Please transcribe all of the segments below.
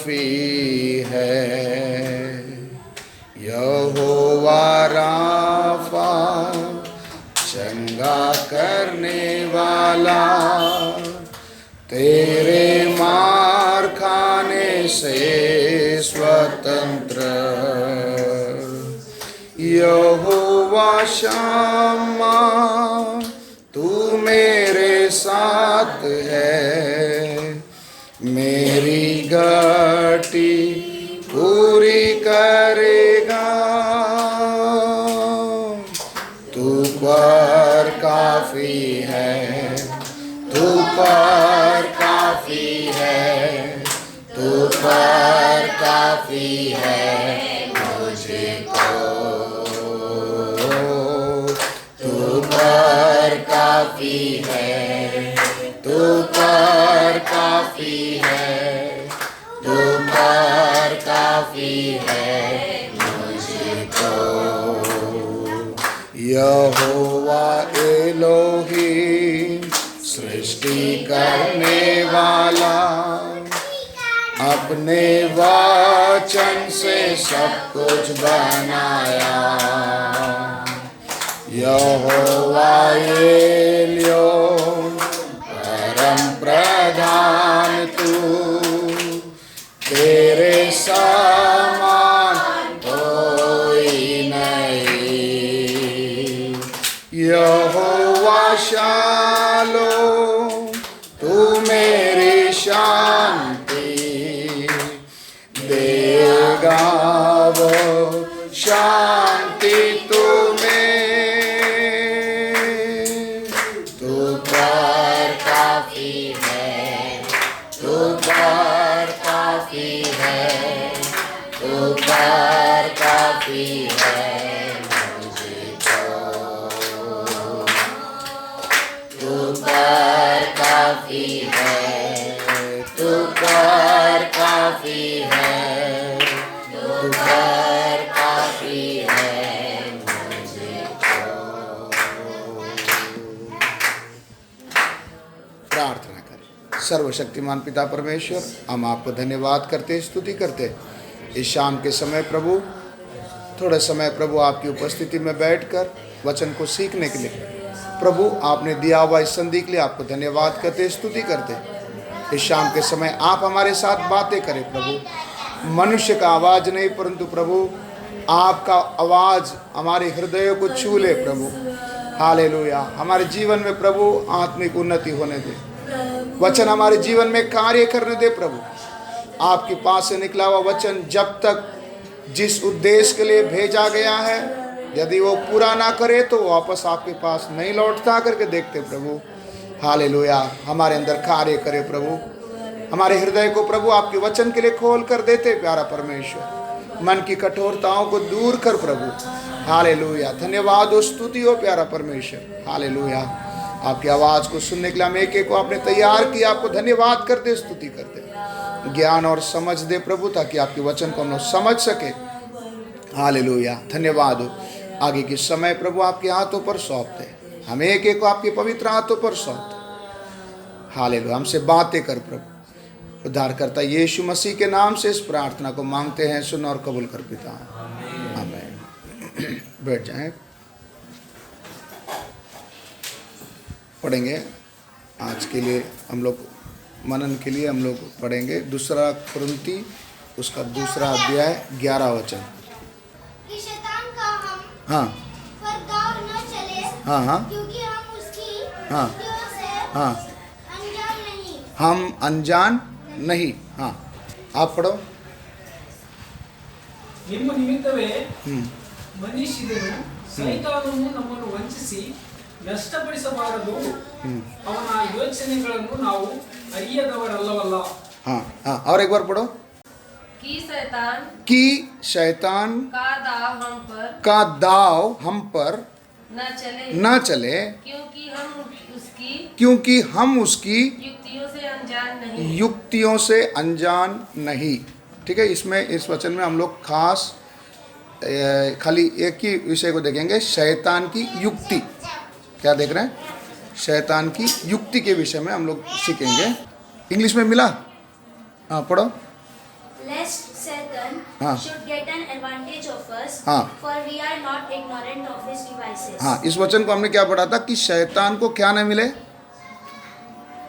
काफी है। यहोवा राफा चंगा करने वाला, तेरे मार खाने से स्वतंत्र। यहोवा शम्मा तू मेरे साथ है, मेरी घटी पूरी करेगा। तू पर काफी है, तू पर काफी है, तू पर काफी है मुझको। तू पर काफी है, तू पर काफी है, तू पर काफी है मुझको। यहोवा एलोहीम सृष्टि करने वाला, अपने वचन से सब कुछ बनाया। यहोवा एलियोन परम प्रधान तू, तेरे समान कोई नहीं। यहोवा शालोम तू मेरी शांति देगा, वो शांति तुम्हें। तू पर काफी है, तू पर काफी है, तू पर काफी है मुझको। तू पर काफी है, तू पर काफी है, तू पर काफी है मुझको। प्रार्थना करें। सर्वशक्तिमान पिता परमेश्वर, हम आपको धन्यवाद करते, स्तुति करते इस शाम के समय प्रभु, थोड़ा समय प्रभु आपकी उपस्थिति में बैठकर वचन को सीखने के लिए प्रभु आपने दिया हुआ इस संधि के लिए आपको धन्यवाद करते, स्तुति करते। इस शाम के समय आप हमारे साथ बातें करें प्रभु, मनुष्य का आवाज़ नहीं परंतु प्रभु आपका आवाज़ हमारे हृदयों को छू ले प्रभु। हालेलुया। हमारे जीवन में प्रभु आत्मिक उन्नति होने दे, वचन हमारे जीवन में कार्य करने दे प्रभु। आपके पास से निकला हुआ वचन जब तक जिस उद्देश्य के लिए भेजा गया है, यदि वो पूरा ना करे तो वापस आपके पास नहीं लौटता करके देखते प्रभु। हालेलुया। हमारे अंदर कार्य करे प्रभु, हमारे हृदय को प्रभु आपके वचन के लिए खोल कर देते प्यारा परमेश्वर। मन की कठोरताओं को दूर कर प्रभु। हालेलुया। धन्यवाद और स्तुति हो प्यारा परमेश्वर। हालेलुया। आपकी आवाज़ को सुनने के लिए हम एक एक को आपने तैयार किया, आपको धन्यवाद करते, स्तुति करते। ज्ञान और समझ दे प्रभु, ताकि आपके वचन को हम लोग समझ सके। हालेलुया। धन्यवाद हो। आगे के समय प्रभु आपके हाथों पर सौंपते, हम एक एक को आपके पवित्र हाथों पर सौंपते। हालेलुया। हमसे बातें कर प्रभु। उद्धारकर्ता यीशु मसीह के नाम से इस प्रार्थना को मांगते हैं, सुन और कबूल कर पिता। आमीन। बैठ जाएं। पढ़ेंगे आज के लिए हम लोग, मनन के लिए हम लोग पढ़ेंगे 2 कुरिन्ती उसका 2 अध्याय 11 वचन। हाँ पर गाँव न चले, हाँ हाँ क्योंकि हम उसकी हाँ युक्तियों से हाँ अनजान नहीं। हम अनजान नहीं। हाँ आप पढ़ो। ನಿಮ್ಮ ನಿಮಿತ್ತವೇ ಮನುಷ್ಯನು ಸೈತಾನನು ನಮ್ಮನ್ನು ವಂಚಿಸಿ ನಷ್ಟಪಡಿಸಬಾರದು, ಅವನ ಯೋಚನೆಗಳನ್ನು ನಾವು ಅರಿಯದವರಲ್ಲವಲ್ಲ। हाँ हाँ और एक बार पढ़ो। कि शैतान का दाव हम पर न चले, क्योंकि हम उसकी युक्तियों से अनजान नहीं। ठीक है। इसमें इस वचन में हम लोग खास खाली एक ही विषय को देखेंगे, शैतान की युक्ति। क्या देख रहे हैं? शैतान की युक्ति के विषय में हम लोग सीखेंगे। इंग्लिश में मिला? हाँ पढ़ो। lest Satan हाँ। should get an advantage of us, हाँ। for we are not ignorant of his devices. हाँ, इस वचन को हमने क्या पढ़ा था कि शैतान को क्या ना मिले।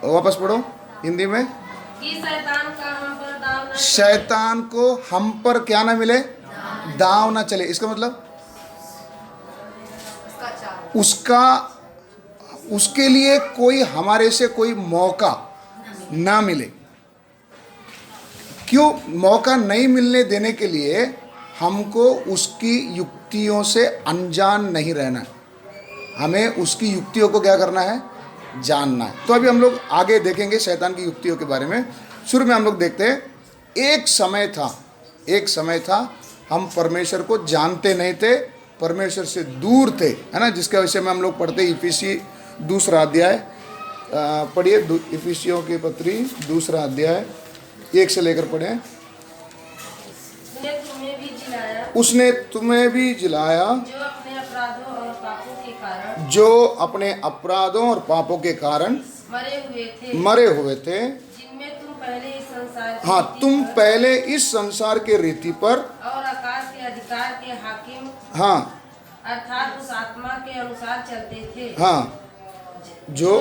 वापस पढ़ो हिंदी में। कि शैतान का हम पर दाव न शैतान को हम पर क्या ना मिले, दाव ना चले। इसका मतलब उसका उसके लिए कोई हमारे से कोई मौका ना मिले। क्यों मौका नहीं मिलने देने के लिए हमको उसकी युक्तियों से अनजान नहीं रहना है। हमें उसकी युक्तियों को क्या करना है, जानना है। तो अभी हम लोग आगे देखेंगे शैतान की युक्तियों के बारे में। शुरू में हम लोग देखते हैं, एक समय था हम परमेश्वर को जानते नहीं थे, परमेश्वर से दूर थे, है ना, जिसके विषय में हम लोग पढ़ते इफिसी 2 अध्याय। पढ़िए इफिसियों की पत्री 2 अध्याय 1 से लेकर पढ़े। उसने तुम्हें भी जिलाया, उसने तुम्हें भी जिलाया जो अपने अपराधों और पापों के कारण जो अपने अपराधों और पापों के कारण मरे हुए थे, जिनमें तुम पहले इस संसार की हाँ, रीति तुम पर पहले इस संसार के रीति पर, और आकाश के अधिकार के हाकिम हाँ अर्थात उस आत्मा के अनुसार चलते थे, हाँ, जो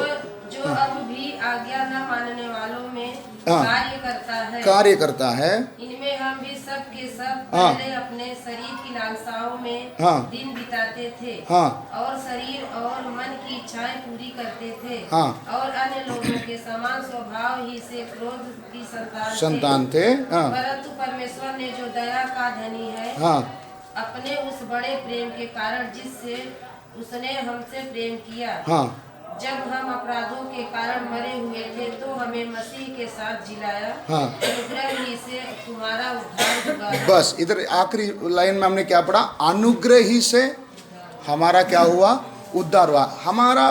जो अब भी आज्ञा न मानने वालों में हाँ। कार्य करता है। इनमें हम भी सब के सब हाँ। पहले अपने शरीर की लालसाओं में हाँ। दिन बिताते थे, हाँ। और शरीर और मन की इच्छाएं पूरी करते थे, हाँ। और अन्य लोगों के समान स्वभाव ही से क्रोध की संतान थे। हाँ। परंतु परमेश्वर ने जो दया का धनी है, हाँ। अपने उस बड़े प्रेम के कारण जिससे उसने हमसे प्रेम किया, हाँ। जब हम अपराधों के कारण मरे हुए थे तो हमें मसीह के साथ जिलाया। हाँ। अनुग्रह ही से तुम्हारा उद्धार हुआ। बस इधर आखिरी लाइन में हमने क्या पढ़ा, अनुग्रह ही से हमारा क्या हुआ, उद्धार हुआ। हमारा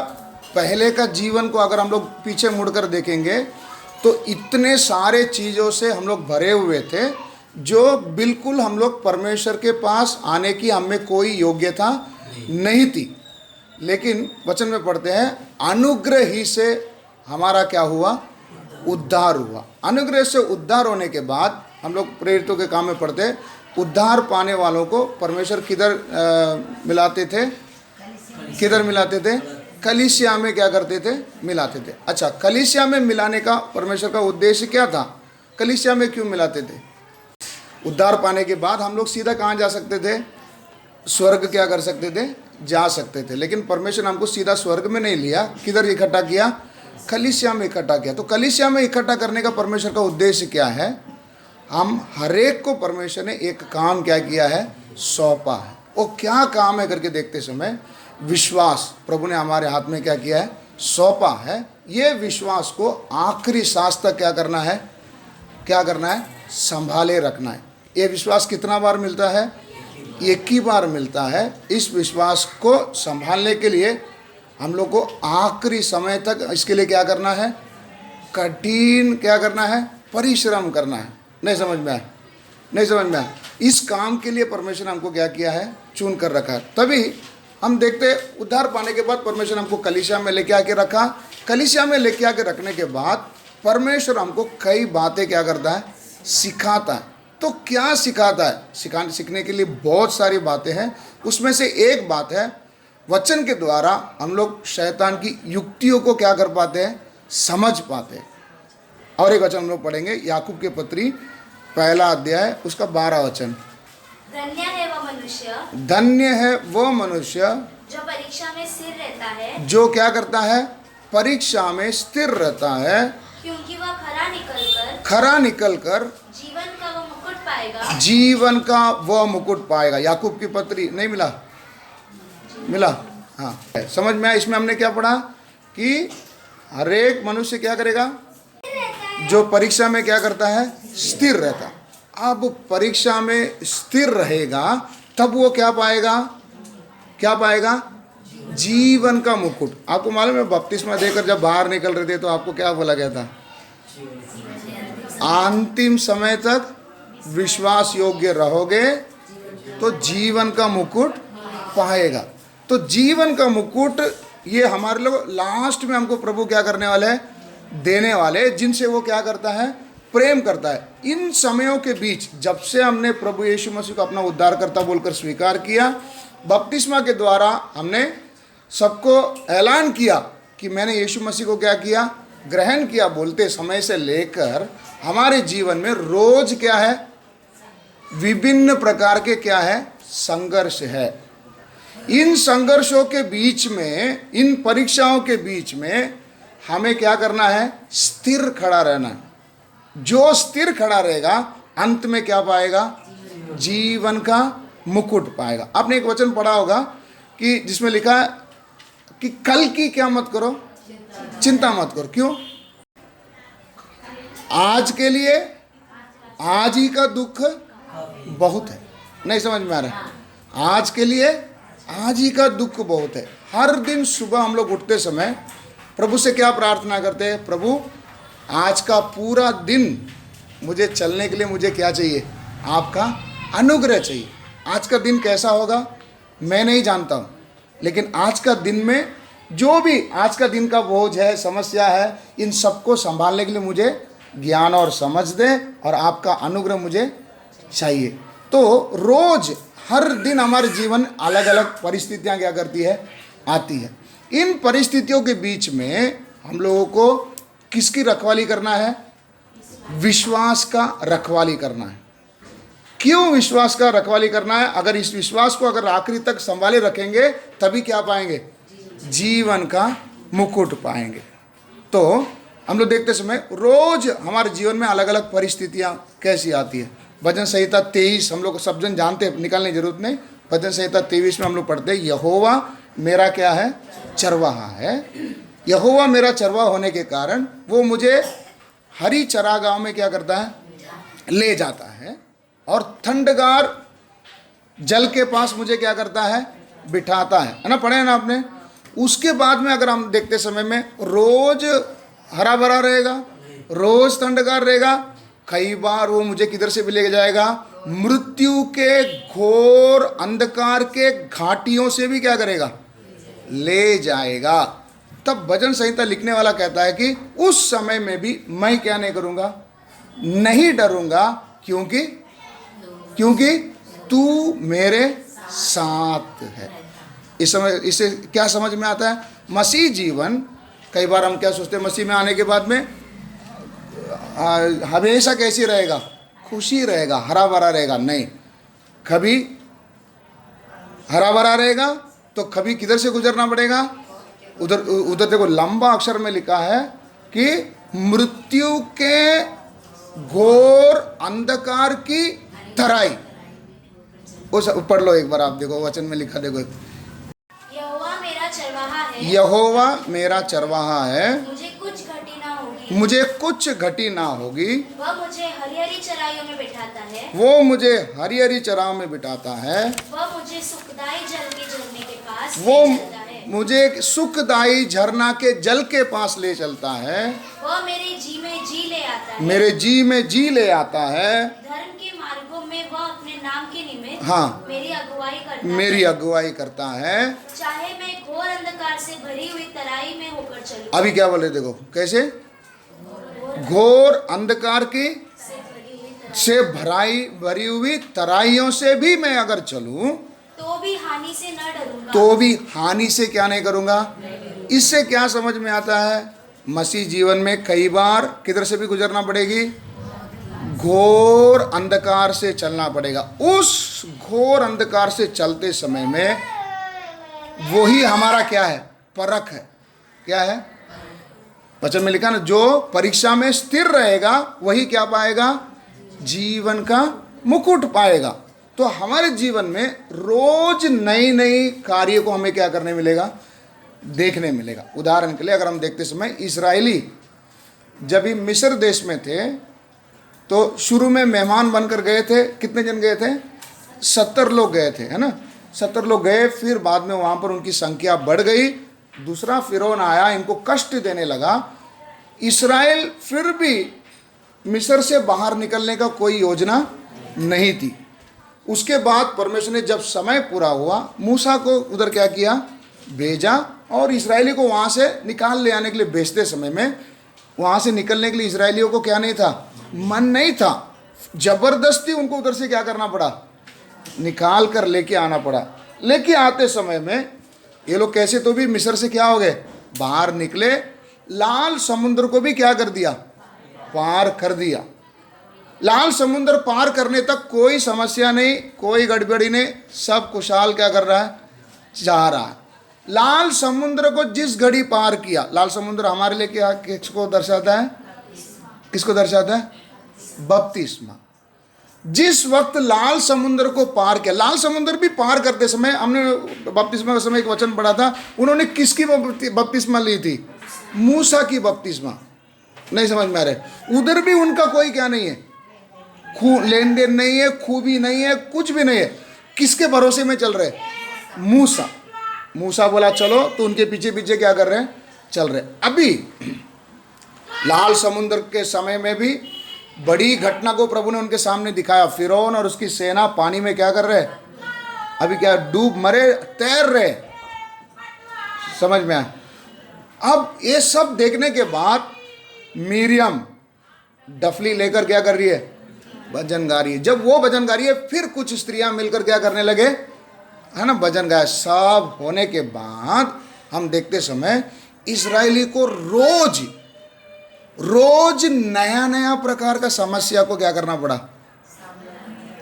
पहले का जीवन को अगर हम लोग पीछे मुड़कर देखेंगे तो इतने सारे चीज़ों से हम लोग भरे हुए थे जो बिल्कुल हम लोग परमेश्वर के पास आने की हमें कोई योग्यता नहीं थी। लेकिन वचन में पढ़ते हैं अनुग्रह ही से हमारा क्या हुआ, उद्धार हुआ। अनुग्रह से उद्धार होने के बाद हम लोग प्रेरितों के काम में पढ़ते हैं, उद्धार पाने वालों को परमेश्वर किधर मिलाते थे, किधर मिलाते थे, कलीसिया में क्या करते थे, मिलाते थे। अच्छा, कलीसिया में मिलाने का परमेश्वर का उद्देश्य क्या था, कलीसिया में क्यों मिलाते थे? उद्धार पाने के बाद हम लोग सीधा कहाँ जा सकते थे, स्वर्ग क्या कर सकते थे, जा सकते थे। लेकिन परमेश्वर हमको सीधा स्वर्ग में नहीं लिया, किधर इकट्ठा किया, कलीसिया में इकट्ठा किया। तो कलीसिया में इकट्ठा करने का परमेश्वर का उद्देश्य क्या है, हम हरेक को परमेश्वर ने एक काम क्या किया है, सौंपा है। वो क्या काम है करके देखते समय विश्वास प्रभु ने हमारे हाथ में क्या किया है, सौंपा है। ये विश्वास को आखिरी सांस तक क्या करना है, क्या करना है, संभाले रखना है। ये विश्वास कितना बार मिलता है, एक ही बार मिलता है। इस विश्वास को संभालने के लिए हम लोग को आखिरी समय तक इसके लिए क्या करना है, कठिन क्या करना है, परिश्रम करना है। नहीं समझ में आया, नहीं समझ में आया। इस काम के लिए परमेश्वर हमको क्या किया है, चुन कर रखा है। तभी हम देखते उद्धार पाने के बाद परमेश्वर हमको कलीसिया में लेके आके रखा। कलीसिया में लेके आके रखने के बाद परमेश्वर हमको कई बातें क्या करता है, सिखाता है। तो क्या सिखाता है, सीखने के लिए बहुत सारी बातें हैं। उसमें से एक बात है, वचन के द्वारा हम लोग शैतान की युक्तियों को क्या कर पाते हैं, समझ पाते हैं। और एक वचन हम लोग पढ़ेंगे, याकूब के पत्री 1 अध्याय उसका 12 वचन। धन्य है वह मनुष्य, धन्य है वो मनुष्य जो परीक्षा में स्थिर रहता है, जो क्या करता है, परीक्षा में स्थिर रहता है, क्योंकि वह खरा निकल कर जीवन का वह मुकुट पाएगा। जीवन का वह मुकुट पाएगा। याकूब की पत्री नहीं मिला, मिला, हाँ समझ में आया। इसमें हमने क्या पढ़ा कि हरेक मनुष्य क्या करेगा, जो परीक्षा में क्या करता है, स्थिर रहता। अब परीक्षा में स्थिर रहेगा तब वो क्या पाएगा, क्या पाएगा, जीवन का मुकुट। आपको मालूम है बपतिस्मा देकर जब बाहर निकल रहे थे तो आपको क्या बोला गया था, अंतिम समय तक विश्वास योग्य रहोगे तो जीवन का मुकुट पाएगा। तो जीवन का मुकुट ये हमारे लोग लास्ट में हमको प्रभु क्या करने वाले हैं, देने वाले, जिनसे वो क्या करता है, प्रेम करता है। इन समयों के बीच जब से हमने प्रभु यीशु मसीह को अपना उद्धारकर्ता बोलकर स्वीकार किया, बपतिस्मा के द्वारा हमने सबको ऐलान किया कि मैंने यीशु मसीह को क्या किया, ग्रहण किया, बोलते समय से लेकर हमारे जीवन में रोज क्या है, विभिन्न प्रकार के क्या है, संघर्ष है। इन संघर्षों के बीच में, इन परीक्षाओं के बीच में हमें क्या करना है, स्थिर खड़ा रहना है। जो स्थिर खड़ा रहेगा अंत में क्या पाएगा, जीवन का मुकुट पाएगा। आपने एक वचन पढ़ा होगा कि जिसमें लिखा है कि कल की क्या मत करो, चिंता मत करो। क्यों? आज के लिए आज ही का दुख बहुत है। नहीं समझ में आ रहा है? आज के लिए आज ही का दुख बहुत है। हर दिन सुबह हम लोग उठते समय प्रभु से क्या प्रार्थना करते हैं, प्रभु आज का पूरा दिन मुझे चलने के लिए मुझे क्या चाहिए, आपका अनुग्रह चाहिए। आज का दिन कैसा होगा मैं नहीं जानता हूँ, लेकिन आज का दिन में जो भी आज का दिन का बोझ है, समस्या है, इन सबको संभालने के लिए मुझे ज्ञान और समझ दे और आपका अनुग्रह मुझे चाहिए। तो रोज हर दिन हमारे जीवन अलग अलग परिस्थितियाँ क्या करती है, आती है। इन परिस्थितियों के बीच में हम लोगों को किसकी रखवाली करना है, विश्वास का रखवाली करना है। क्यों विश्वास का रखवाली करना है? अगर इस विश्वास को अगर आखिरी तक संभाले रखेंगे तभी क्या पाएंगे, जीवन का मुकुट पाएंगे। तो हम लोग देखते समय रोज हमारे जीवन में अलग अलग परिस्थितियां कैसी आती है। भजन संहिता 23 हम लोग सब जन जानते हैं, निकालने की जरूरत नहीं। भजन संहिता 23 में हम लोग पढ़ते हैं, यहोवा मेरा क्या है, चरवाहा है। यहोवा मेरा चरवाहा होने के कारण वो मुझे हरी चरागाह में क्या करता है, ले जाता है और ठंडगार जल के पास मुझे क्या करता है, बिठाता है ना, पढ़े ना आपने। उसके बाद में अगर हम देखते समय में रोज हरा भरा रहेगा, रोज ठंडगार रहेगा। कई बार वो मुझे किधर से भी ले जाएगा, मृत्यु के घोर अंधकार के घाटियों से भी क्या करेगा, ले जाएगा। तब भजन संहिता लिखने वाला कहता है कि उस समय में भी मैं क्या नहीं करूँगा, नहीं डरूंगा, क्योंकि तू मेरे साथ है। इस समय इससे क्या समझ में आता है, मसीह जीवन, कई बार हम क्या सोचते हैं मसीह में आने के बाद में हमेशा कैसी रहेगा, खुशी रहेगा, हरा भरा रहेगा। नहीं, कभी हरा भरा रहेगा तो कभी किधर से गुजरना पड़ेगा, उधर देखो लंबा अक्षर में लिखा है कि मृत्यु के घोर अंधकार की तराई। उस पढ़ लो एक बार, आप देखो वचन में लिखा, देखो, यहोवा मेरा चरवाहा है, यहोवा मेरा चरवाहा है, मुझे कुछ घटी ना होगी, मुझे कुछ घटी ना होगी। वह मुझे हरी हरी चराइयों में बिठाता है, वो मुझे हरी हरी चराओं में बिठाता है, वह मुझे सुखदाई जल के झरने के पास वो ले चलता है, मुझे सुखदाई झरना के जल के पास ले चलता है, वह मेरे जी में जी ले आता है, मेरे जी में जी ले आता है। धर्म के मार्गों में वह अपने नाम के निमित्त हाँ, मेरी अगुवाई करता है, मेरी अगुवाई करता है। चाहे मैं घोर अंधकार से भरी हुई तराई में होकर चलूं, अभी क्या बोले, देखो कैसे, घोर अंधकार की से भरी हुई तराइयों से भी मैं अगर चलूं तो भी हानि से न डरूंगा, तो भी हानि से क्या नहीं करूंगा। इससे क्या समझ में आता है, मसीह जीवन में कई बार किधर से भी गुजरना पड़ेगी, घोर अंधकार से चलना पड़ेगा। उस घोर अंधकार से चलते समय में वही हमारा क्या है, परख है। क्या है, वचन में लिखा ना, जो परीक्षा में स्थिर रहेगा वही क्या पाएगा, जीवन का मुकुट पाएगा। तो हमारे जीवन में रोज नई नई कार्य को हमें क्या करने मिलेगा, देखने मिलेगा। उदाहरण के लिए अगर हम देखते समय इस्राएली जब ही मिस्र देश में थे तो शुरू में मेहमान बनकर गए थे। कितने जन गए थे, 70 लोग गए थे, है ना, 70 लोग गए। फिर बाद में वहाँ पर उनकी संख्या बढ़ गई, दूसरा फिरौन आया, इनको कष्ट देने लगा। इस्राएल फिर भी मिस्र से बाहर निकलने का कोई योजना नहीं थी। उसके बाद परमेश्वर ने जब समय पूरा हुआ, मूसा को उधर क्या किया, भेजा और इस्राएली को वहाँ से निकाल ले आने के लिए भेजते समय में वहाँ से निकलने के लिए इजरायलियों को क्या नहीं था, मन नहीं था, जबरदस्ती उनको उधर से क्या करना पड़ा, निकाल कर लेके आना पड़ा। लेके आते समय में ये लोग कैसे तो भी मिस्र से क्या हो गए, बाहर निकले, लाल समुद्र को भी क्या कर दिया, पार कर दिया। लाल समुद्र पार करने तक कोई समस्या नहीं, कोई गड़बड़ी नहीं, सब खुशहाल क्या कर रहा है, जा रहा है। लाल समुद्र को जिस घड़ी पार किया, लाल समुद्र हमारे लिए क्या किसको दर्शाता है, किसको दर्शाता है, बपतिस्मा। जिस वक्त लाल समुद्र को पार किया, लाल समुद्र भी पार करते समय हमने बपतिस्मा का समय एक वचन पढ़ा था, उन्होंने किसकी बपतिस्मा ली थी, मूसा की बपतिस्मा। नहीं समझ में आ रहे, उधर भी उनका कोई क्या नहीं है, लेन देन नहीं है, खूबी नहीं है, कुछ भी नहीं है। किसके भरोसे में चल रहे, मूसा। मूसा बोला चलो, तो उनके पीछे पीछे क्या कर रहे हैं, चल रहे। अभी लाल समुद्र के समय में भी बड़ी घटना को प्रभु ने उनके सामने दिखाया। फिरौन और उसकी सेना पानी में क्या कर रहे, अभी क्या डूब मरे, तैर रहे, समझ में आया। अब ये सब देखने के बाद मिरियम डफली लेकर क्या कर रही है, भजन गा रही है। जब वो भजन गा रही है, फिर कुछ स्त्रियां मिलकर क्या करने लगे, है ना, भजन गाया। सब होने के बाद हम देखते समय इजरायली को रोज रोज नया नया प्रकार का समस्या को क्या करना पड़ा।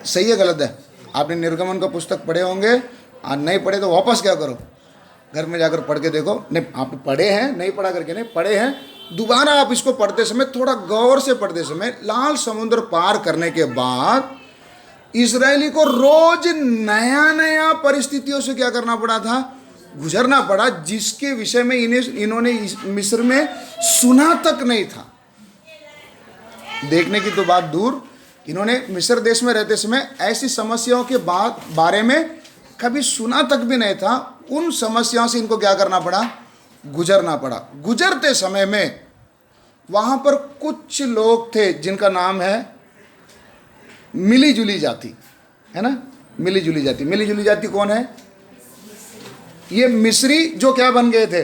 सही है गलत है, आपने निर्गमन का पुस्तक पढ़े होंगे, नहीं पढ़े तो वापस क्या करो, घर में जाकर पढ़ के देखो। नहीं आप पढ़े हैं, नहीं पढ़ा करके नहीं, पढ़े हैं, दोबारा आप इसको पढ़ते समय थोड़ा गौर से पढ़ते समय, लाल समुद्र पार करने के बाद इजरायली को रोज नया नया परिस्थितियों से क्या करना पड़ा था, गुजरना पड़ा, जिसके विषय में इन्होंने मिस्र में सुना तक नहीं था। देखने की तो बात दूर, इन्होंने मिस्र देश में रहते समय ऐसी समस्याओं के बारे में कभी सुना तक भी नहीं था। उन समस्याओं से इनको क्या करना पड़ा, गुजरना पड़ा। गुजरते समय में वहाँ पर कुछ लोग थे जिनका नाम है मिली जुली जाति, है ना, मिली जुली जाति। मिली जुली जाति कौन है, ये मिस्री जो क्या बन गए थे,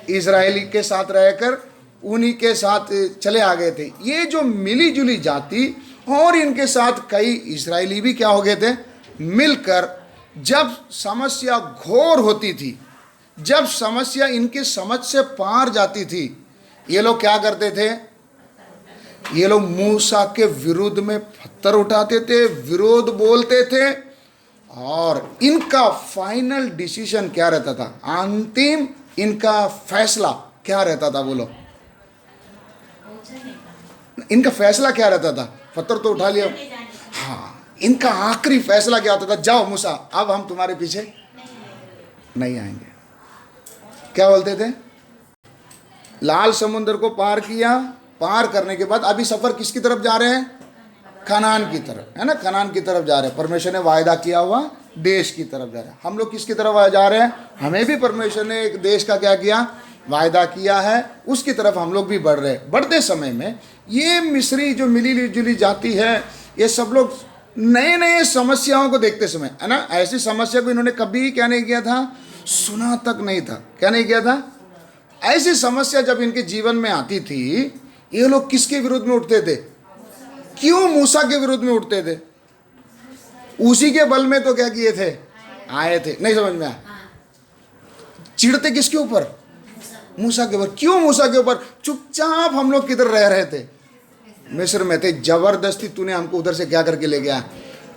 इजरायली के साथ रहकर उन्हीं के साथ चले आ गए थे। ये जो मिली जुली जाति और इनके साथ कई इजरायली भी क्या हो गए थे, मिलकर जब समस्या घोर होती थी, जब समस्या इनके समझ से पार जाती थी, ये लोग क्या करते थे, ये लोग मूसा के विरुद्ध में पत्थर उठाते थे, विरोध बोलते थे। और इनका फाइनल डिसीजन क्या रहता था, अंतिम इनका फैसला क्या रहता था, बोलो, इनका फैसला क्या रहता था, पत्थर तो उठा लिया, हाँ, इनका आखिरी फैसला क्या होता था, जाओ मूसा अब हम तुम्हारे पीछे नहीं आएंगे। क्या बोलते थे, लाल समुद्र को पार किया, पार करने के बाद अभी सफर किसकी तरफ जा रहे हैं, कनान की तरफ, है ना, कनान की तरफ जा रहे हैं। परमेश्वर ने वायदा किया हुआ देश की तरफ जा रहे हैं। हम लोग किसकी तरफ जा रहे हैं, हमें भी परमेश्वर ने एक देश का क्या किया, वायदा किया है, उसकी तरफ हम लोग भी बढ़ रहे हैं। बढ़ते समय में ये मिस्री जो मिली जुली जाती है, ये सब लोग नए नए समस्याओं को देखते समय, है ना, ऐसी समस्या को इन्होंने कभी क्या नहीं किया था, सुना तक नहीं था। क्या नहीं किया था, ऐसी समस्या जब इनके जीवन में आती थी, ये लोग किसके विरुद्ध में उठते थे, क्यों मूसा के विरुद्ध में उठते थे, उसी के बल में तो क्या किए थे, आए थे। नहीं समझ में आया, चिढ़ते किसके ऊपर, मूसा के ऊपर। क्यों मूसा के ऊपर, चुपचाप हम लोग किधर रह रहे थे, मिस्र में थे, जबरदस्ती तूने हमको उधर से क्या करके ले गया,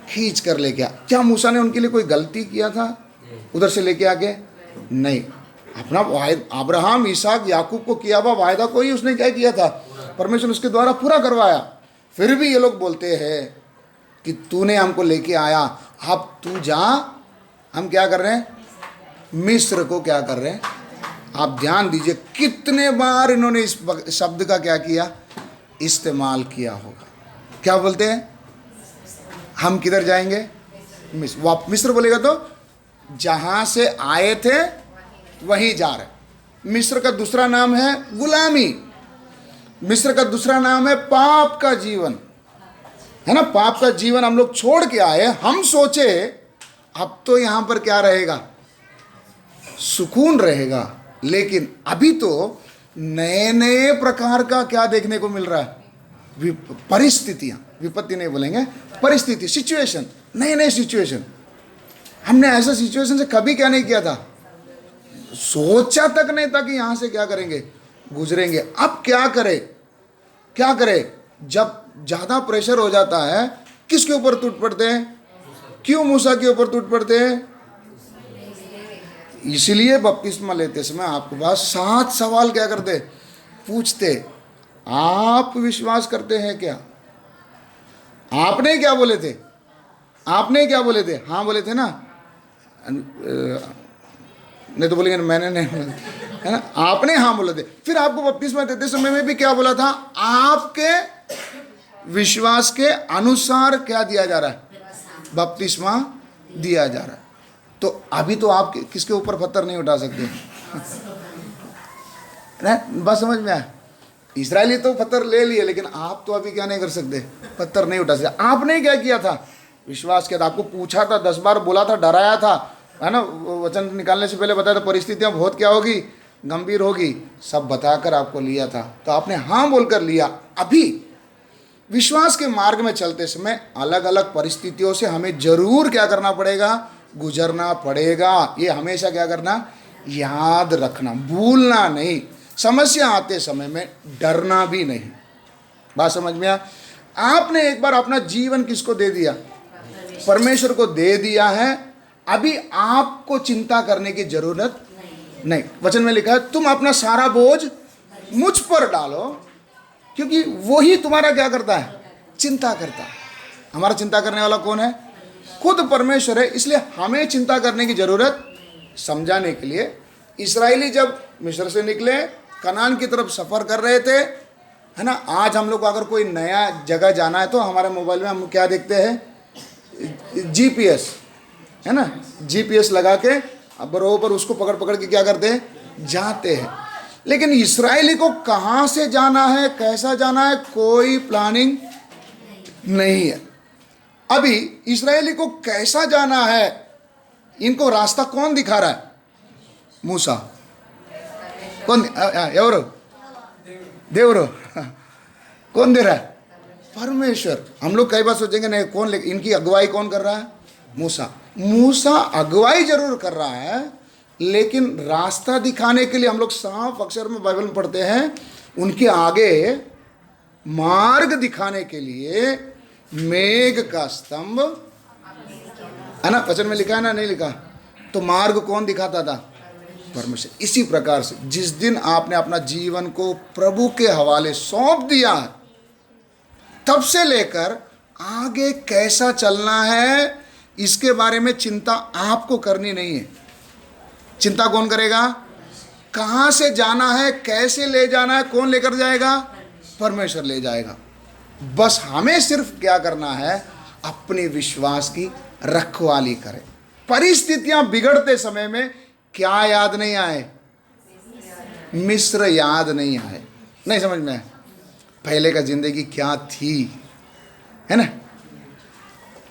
खींच कर ले गया। क्या मूसा ने उनके लिए कोई गलती किया था उधर से लेके आके, नहीं, अपना वायदा अब्राहम इसहाक याकूब को किया हुआ वायदा को ही उसने क्या किया था, परमेश्वर उसके द्वारा पूरा करवाया। फिर भी ये लोग बोलते हैं कि तूने हमको लेके आया, अब तू जा, हम क्या कर रहे हैं, मिस्र को क्या कर रहे हैं। आप ध्यान दीजिए कितने बार इन्होंने इस शब्द का क्या किया, इस्तेमाल किया होगा। क्या बोलते हैं, हम किधर जाएंगे, मिस्र। मिस्र बोलेगा तो जहाँ से आए थे वहीं जा रहे। मिस्र का दूसरा नाम है गुलामी, मिस्र का दूसरा नाम है पाप का जीवन, है ना, पाप का जीवन हम लोग छोड़ के आए। हम सोचे अब तो यहाँ पर क्या रहेगा, सुकून रहेगा, लेकिन अभी तो नए नए प्रकार का क्या देखने को मिल रहा है? परिस्थितियां, विपत्ति नहीं बोलेंगे, परिस्थिति, सिचुएशन, नए नए सिचुएशन। हमने ऐसा सिचुएशन से कभी क्या नहीं किया था, सोचा तक नहीं था कि यहां से क्या करेंगे, गुजरेंगे। अब क्या करें, क्या करें? जब ज्यादा प्रेशर हो जाता है, किसके ऊपर टूट पड़ते हैं? क्यों मूसा के ऊपर टूट पड़ते हैं? इसलिए बपतिस्मा लेते समय आपके पास 7 सवाल क्या करते, पूछते, आप विश्वास करते हैं क्या? आपने क्या बोले थे? आपने क्या बोले थे? हाँ बोले थे ना, नहीं तो बोलेंगे मैंने नहीं, है ना? आपने हाँ बोले थे। फिर आपको बपतिस्मा देते समय में भी क्या बोला था? आपके विश्वास के अनुसार क्या दिया जा रहा है? बपतिस्मा दिया जा रहा है। तो अभी तो आप किसके ऊपर पत्थर नहीं उठा सकते बस समझ में आया? इस्राएली तो पत्थर ले लिए, लेकिन आप तो अभी क्या नहीं कर सकते, पत्थर नहीं उठा सकते। आपने क्या किया था? विश्वास किया था। आपको पूछा था, 10 बार बोला था, डराया था, है ना? वचन निकालने से पहले बताया था परिस्थितियां बहुत क्या होगी, गंभीर होगी, सब बताकर आपको लिया था। तो आपने हाँ बोलकर लिया। अभी विश्वास के मार्ग में चलते समय अलग अलग परिस्थितियों से हमें जरूर क्या करना पड़ेगा, गुजरना पड़ेगा। ये हमेशा क्या करना, याद रखना, भूलना नहीं। समस्या आते समय में डरना भी नहीं। बात समझ में आया? आपने एक बार अपना जीवन किसको दे दिया? परमेश्वर को दे दिया है। अभी आपको चिंता करने की जरूरत नहीं। वचन में लिखा है, तुम अपना सारा बोझ मुझ पर डालो, क्योंकि वही तुम्हारा क्या करता है, चिंता करता है। हमारा चिंता करने वाला कौन है? खुद परमेश्वर है। इसलिए हमें चिंता करने की जरूरत, समझाने के लिए इस्राएली जब मिस्र से निकले, कनान की तरफ सफर कर रहे थे, है ना? आज हम लोग को अगर कोई नया जगह जाना है तो हमारे मोबाइल में हम क्या देखते हैं, GPS, है ना? GPS लगा के अब बरोबर उसको पकड़ पकड़ के क्या करते हैं, जाते हैं। लेकिन इस्राएली को कहाँ से जाना है, कैसा जाना है, कोई प्लानिंग नहीं है। अभी इस्राएली को कैसा जाना है, इनको रास्ता कौन दिखा रहा है? मूसा। कौन? एवरो देवरो कौन दे रहा है? परमेश्वर। हम लोग कई बार सोचेंगे नहीं कौन, इनकी अगुवाई कौन कर रहा है? मूसा। मूसा अगुवाई जरूर कर रहा है, लेकिन रास्ता दिखाने के लिए हम लोग साफ अक्षर में बाइबल में पढ़ते हैं, उनके आगे मार्ग दिखाने के लिए मेघ का स्तंभ, है ना? वचन में लिखा है ना, नहीं लिखा? तो मार्ग कौन दिखाता था? परमेश्वर। इसी प्रकार से जिस दिन आपने अपना जीवन को प्रभु के हवाले सौंप दिया, तब से लेकर आगे कैसा चलना है, इसके बारे में चिंता आपको करनी नहीं है। चिंता कौन करेगा? कहाँ से जाना है, कैसे ले जाना है, कौन लेकर जाएगा? परमेश्वर ले जाएगा। बस हमें सिर्फ क्या करना है, अपने विश्वास की रखवाली करें। परिस्थितियां बिगड़ते समय में क्या याद नहीं आए? मिस्र याद नहीं आए। नहीं समझ में? पहले का जिंदगी क्या थी, है ना?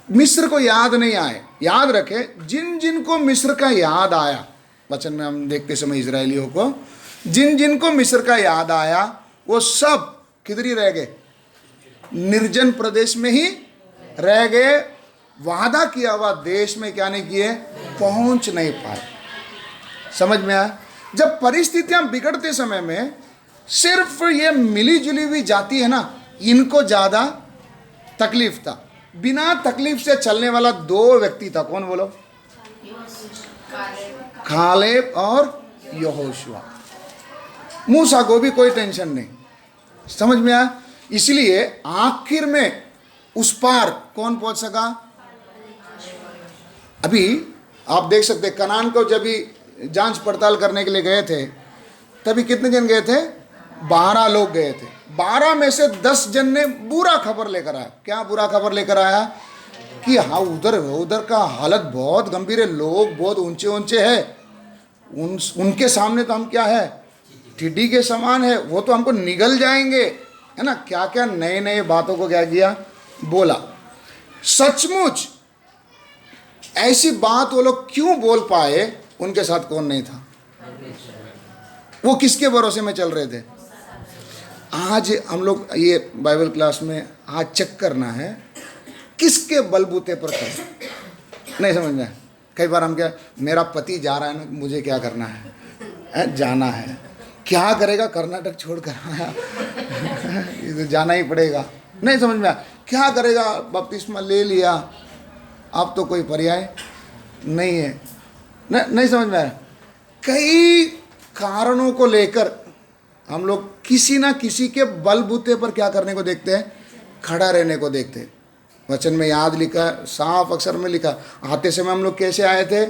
मिस्र को याद नहीं आए। याद रखे, जिन जिन को मिस्र का याद आया, वचन में हम देखते समय इजरायलियों को, जिन जिन को मिस्र का याद आया, वो सब किधर ही रह गए? निर्जन प्रदेश में ही रह गए। वादा किया हुआ देश में क्या नहीं किए? पहुंच नहीं पाए। समझ में आया? जब परिस्थितियां बिगड़ते समय में सिर्फ ये मिली जुली हुई जाती है ना, इनको ज्यादा तकलीफ था। बिना तकलीफ से चलने वाला 2 व्यक्ति था। कौन बोलो? कालेब और यहोशुआ। मूसा को भी कोई टेंशन नहीं। समझ में आया? इसलिए आखिर में उस पार कौन पहुंच सका? अभी आप देख सकते, कनान को जब भी जांच पड़ताल करने के लिए गए थे, तभी कितने जन गए थे? 12 लोग गए थे। 12 में से 10 जन ने बुरा खबर लेकर आया। क्या बुरा खबर लेकर आया? कि हाँ, उधर का हालत बहुत गंभीर है, लोग बहुत ऊंचे ऊंचे हैं, उनके सामने तो हम क्या है, टिड्डी के समान है, वो तो हमको निगल जाएंगे, है ना? क्या क्या नए नए बातों को क्या किया, बोला। सचमुच ऐसी बात वो लोग क्यों बोल पाए? उनके साथ कौन नहीं था? वो किसके भरोसे में चल रहे थे? आज हम लोग ये बाइबल क्लास में आज चेक करना है किसके बलबूते पर चल, नहीं समझ में। कई बार हम क्या, मेरा पति जा रहा है ना, मुझे क्या करना है? जाना है। क्या करेगा? कर्नाटक छोड़कर आया इधर जाना ही पड़ेगा, नहीं समझ में आया। क्या करेगा? बपतिस्मा ले लिया, अब तो कोई पर्याय नहीं है, नहीं समझ में आया। कई कारणों को लेकर हम लोग किसी ना किसी के बलबूते पर क्या करने को देखते हैं? खड़ा रहने को देखते हैं। वचन में याद लिखा, साफ अक्षर में लिखा, आते समय हम लोग कैसे आए थे?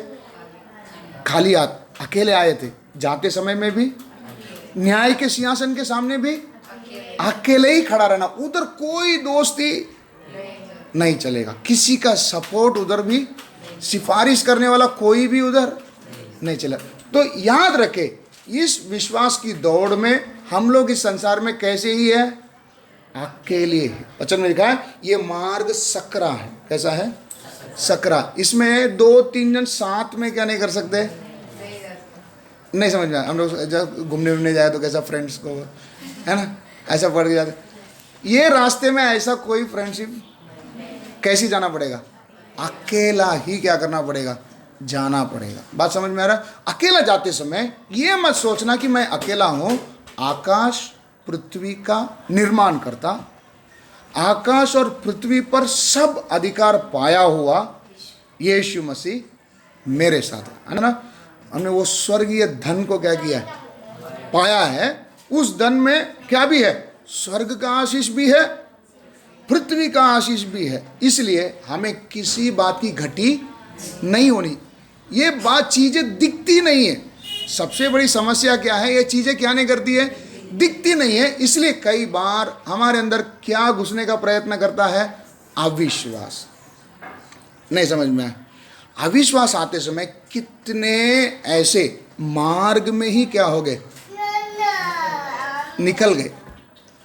खाली हाथ, अकेले आए थे। जाते समय में भी, न्याय के सिंहासन के सामने भी अकेले ही खड़ा रहना। उधर कोई दोस्ती नहीं चलेगा, किसी का सपोर्ट उधर भी, सिफारिश करने वाला कोई भी उधर नहीं चला। तो याद रखे, इस विश्वास की दौड़ में हम लोग इस संसार में कैसे ही है? अकेले है। वचन में लिखा है ये मार्ग सकरा है। कैसा है? सकरा। इसमें 2-3 जन साथ में क्या नहीं कर सकते? नहीं समझ में आया। हम लोग जब घूमने उमने जाए तो कैसा फ्रेंड्स को, है ना, ऐसा पड़ जाते। ये रास्ते में ऐसा कोई फ्रेंडशिप कैसे जाना पड़ेगा? अकेला ही क्या करना पड़ेगा? जाना पड़ेगा। बात समझ में आ रहा है? अकेला जाते समय ये मत सोचना कि मैं अकेला हूं। आकाश पृथ्वी का निर्माण करता, आकाश और पृथ्वी पर सब अधिकार पाया हुआ यीशु मसीह मेरे साथ है ना। हमने वो स्वर्गीय धन को क्या किया है? पाया है। उस धन में क्या भी है? स्वर्ग का आशीष भी है, पृथ्वी का आशीष भी है। इसलिए हमें किसी बात की घटी नहीं होनी। ये बात, चीजें दिखती नहीं है। सबसे बड़ी समस्या क्या है? ये चीजें क्या नहीं करती है? दिखती नहीं है। इसलिए कई बार हमारे अंदर क्या घुसने का प्रयत्न करता है? अविश्वास। नहीं समझ में आया? अविश्वास आते समय कितने ऐसे मार्ग में ही क्या हो गए? निकल गए,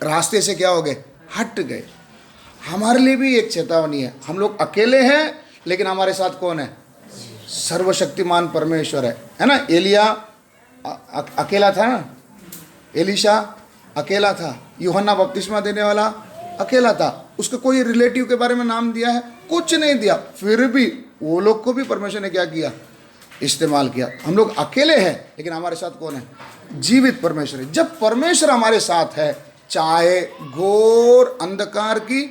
रास्ते से क्या हो गए? हट गए। हमारे लिए भी एक चेतावनी है। हम लोग अकेले हैं, लेकिन हमारे साथ कौन है? सर्वशक्तिमान परमेश्वर है ना। एलिया अकेला था ना, एलिशा अकेला था, यूहन्ना बपतिस्मा देने वाला अकेला था। उसका कोई रिलेटिव के बारे में नाम दिया है? कुछ नहीं दिया। फिर भी वो लोग को भी परमेश्वर ने क्या किया? इस्तेमाल किया। हम लोग अकेले हैं, लेकिन हमारे साथ कौन है? जीवित परमेश्वर है। जब परमेश्वर हमारे साथ है, चाहे घोर अंधकार की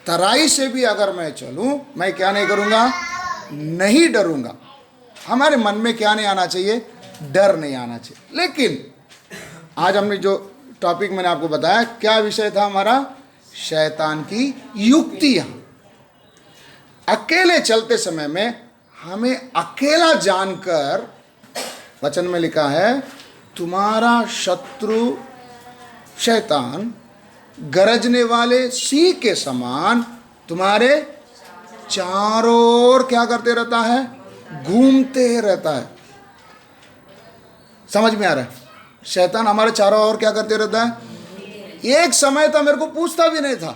तराई से भी अगर मैं चलूं, मैं क्या नहीं करूंगा? नहीं डरूंगा। हमारे मन में क्या नहीं आना चाहिए? डर नहीं आना चाहिए। लेकिन आज हमने जो टॉपिक मैंने आपको बताया, क्या विषय था हमारा? शैतान की युक्तियां। अकेले चलते समय में हमें अकेला जानकर, वचन में लिखा है तुम्हारा शत्रु शैतान गरजने वाले सिंह के समान तुम्हारे चारों ओर क्या करते रहता है? घूमते रहता है। समझ में आ रहा है? शैतान हमारे चारों ओर क्या करते रहता है? एक समय था मेरे को पूछता भी नहीं था।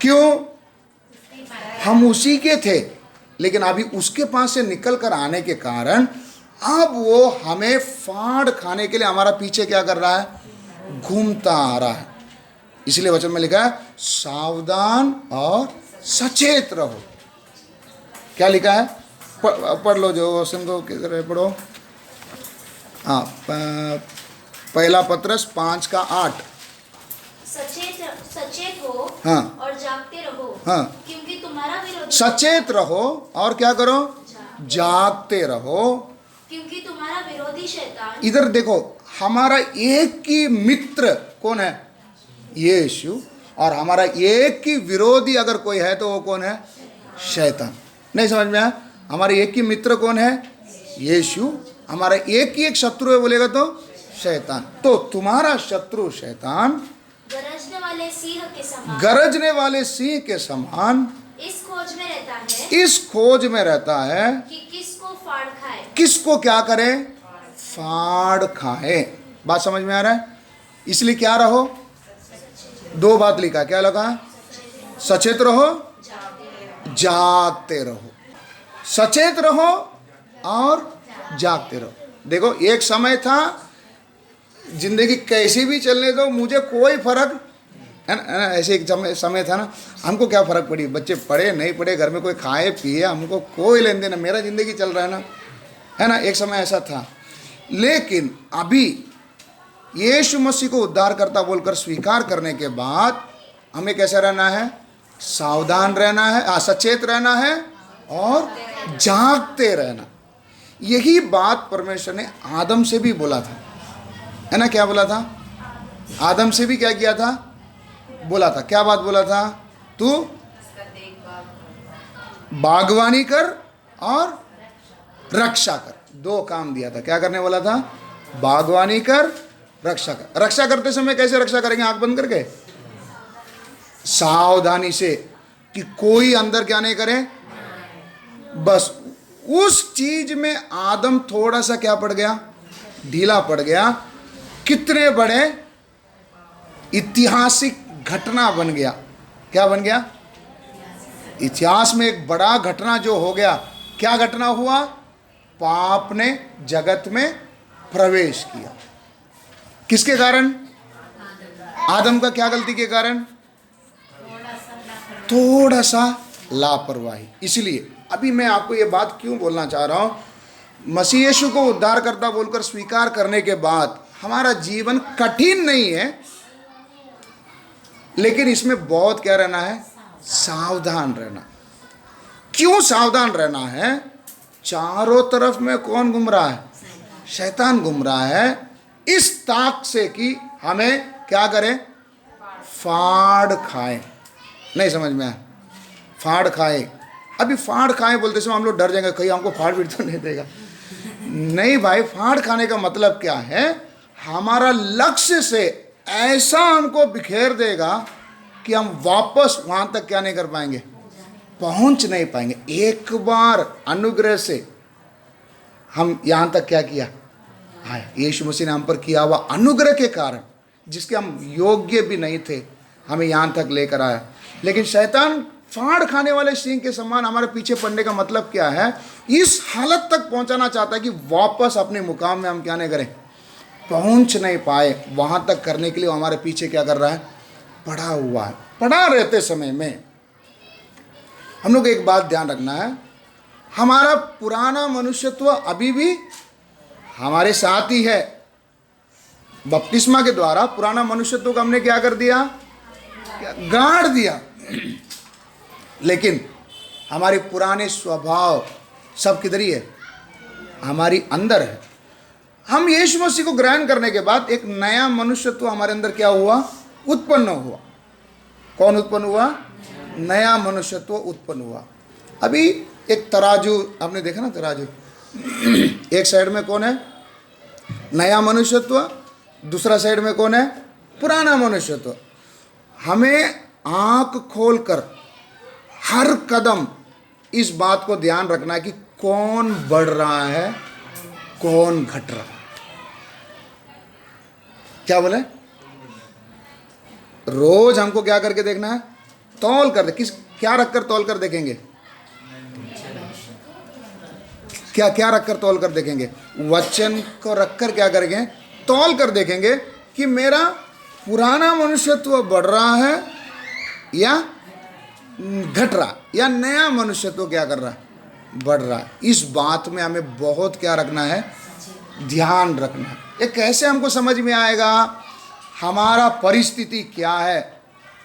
क्यों? हम उसी के थे, लेकिन अभी उसके पास से निकल कर आने के कारण अब वो हमें फाड़ खाने के लिए हमारा पीछे क्या कर रहा है? घूमता आ रहा है। इसलिए वचन में लिखा है सावधान और सचेत रहो। क्या लिखा है? पढ़ लो जो वचन को, किधर पढ़ो? हाँ, पहला पत्रस 5:8। सचेत हो हाँ, और जागते रहो। हाँ, क्योंकि तुम्हारा विरोधी सचेत रहो और क्या करो? जागते रहो। क्योंकि तुम्हारा विरोधी शैतान। इधर देखो, हमारा एक ही मित्र कौन है? यीशु। और हमारा एक ही विरोधी अगर कोई है तो वो कौन है? शैतान। नहीं समझ में आया? हमारे एक ही मित्र कौन है? यीशु। हमारा एक ही एक शत्रु है बोलेगा तो शैतान। तो तुम्हारा शत्रु शैतान गरजने वाले सिंह के समान, गरजने वाले सिंह के समान इस खोज में रहता है, इस खोज में रहता है कि किसको फाड़ खाए। किसको क्या करे? फाड़ खाए। बात समझ में आ रहा है? इसलिए क्या रहो? 2 बात लिखा। क्या लगा? सचेत रहो, जागते रहो। सचेत रहो और जागते रहो। देखो एक समय था, जिंदगी कैसी भी चलने दो, मुझे कोई फर्क है ना। ऐसे एक समय था ना, हमको क्या फर्क पड़ी, बच्चे पढ़े नहीं पढ़े, घर में कोई खाए पिए, हमको कोई लेन देन, मेरा जिंदगी चल रहा है ना। एक समय ऐसा था। लेकिन अभी यीशु मसीह को उद्धारकर्ता बोलकर स्वीकार करने के बाद हमें कैसा रहना है, सावधान रहना है, सचेत रहना है और जागते रहना। यही बात परमेश्वर ने आदम से भी बोला था, है ना। क्या बोला था? आदम से भी क्या किया था? बोला था। क्या बात बोला था? तू बागवानी कर और रक्षा कर, दो काम दिया था। क्या करने वाला था? बागवानी कर, रक्षा कर। रक्षा करते समय कैसे रक्षा करेंगे? आंख बंद करके, सावधानी से, कि कोई अंदर क्या नहीं करे। बस उस चीज में आदम थोड़ा सा क्या पड़ गया, ढीला पड़ गया। कितने बड़े ऐतिहासिक घटना बन गया। क्या बन गया? इतिहास में एक बड़ा घटना जो हो गया। क्या घटना हुआ? पाप ने जगत में प्रवेश किया। किसके कारण? आदम का क्या गलती के कारण? थोड़ा सा लापरवाही। इसलिए अभी मैं आपको ये बात क्यों बोलना चाह रहा हूं, मसीह यीशु को उद्धारकर्ता बोलकर स्वीकार करने के बाद हमारा जीवन कठिन नहीं है, लेकिन इसमें बहुत क्या रहना है, सावधान रहना। क्यों सावधान रहना है? चारों तरफ में कौन घूम रहा है? शैतान घूम रहा है, इस ताक से कि हमें क्या करें, फाड़ खाए। नहीं समझ में आया? फाड़ खाए। अभी फाड़ खाए बोलते समय हम लोग डर जाएंगे, कहीं हमको फाड़ पीट तो नहीं देगा। नहीं भाई, फाड़ खाने का मतलब क्या है? हमारा लक्ष्य से ऐसा हमको बिखेर देगा कि हम वापस वहां तक क्या नहीं कर पाएंगे, पहुंच नहीं पाएंगे। एक बार अनुग्रह से हम यहां तक क्या किया, आए यीशु मसीह ने हम पर किया हुआ अनुग्रह के कारण, जिसके हम योग्य भी नहीं थे, हमें यहां तक लेकर आया। लेकिन शैतान फाड़ खाने वाले सिंह के समान हमारे पीछे पड़ने का मतलब क्या है? इस हालत तक पहुंचाना चाहता है कि वापस अपने मुकाम में हम क्या नहीं करें, पहुंच नहीं पाए। वहां तक करने के लिए हमारे पीछे क्या कर रहा है, पड़ा हुआ है। पड़ा रहते समय में हम लोग एक बात ध्यान रखना है, हमारा पुराना मनुष्यत्व अभी भी हमारे साथ ही है। बपतिस्मा के द्वारा पुराना मनुष्यत्व को हमने क्या कर दिया, गाड़ दिया। लेकिन हमारे पुराने स्वभाव सब किधर ही है, हमारी अंदर है। हम यीशु मसीह को ग्रहण करने के बाद एक नया मनुष्यत्व हमारे अंदर क्या हुआ, उत्पन्न हुआ। कौन उत्पन्न हुआ? नया मनुष्यत्व उत्पन्न हुआ। अभी एक तराजू आपने देखा ना, तराजू एक साइड में कौन है, नया मनुष्यत्व, दूसरा साइड में कौन है, पुराना मनुष्यत्व। हमें आंख खोलकर हर कदम इस बात को ध्यान रखना है कि कौन बढ़ रहा है, कौन घट रहा है। क्या बोले? रोज हमको क्या करके देखना है, तौल कर दे। किस क्या रखकर तौल कर देखेंगे, क्या क्या रखकर तौल कर देखेंगे? वचन को रखकर क्या करेंगे, तौल कर देखेंगे कि मेरा पुराना मनुष्यत्व बढ़ रहा है या घट रहा, या नया मनुष्यत्व क्या कर रहा है, बढ़ रहा है। इस बात में हमें बहुत क्या रखना है, ध्यान रखना है। ये कैसे हमको समझ में आएगा, हमारा परिस्थिति क्या है,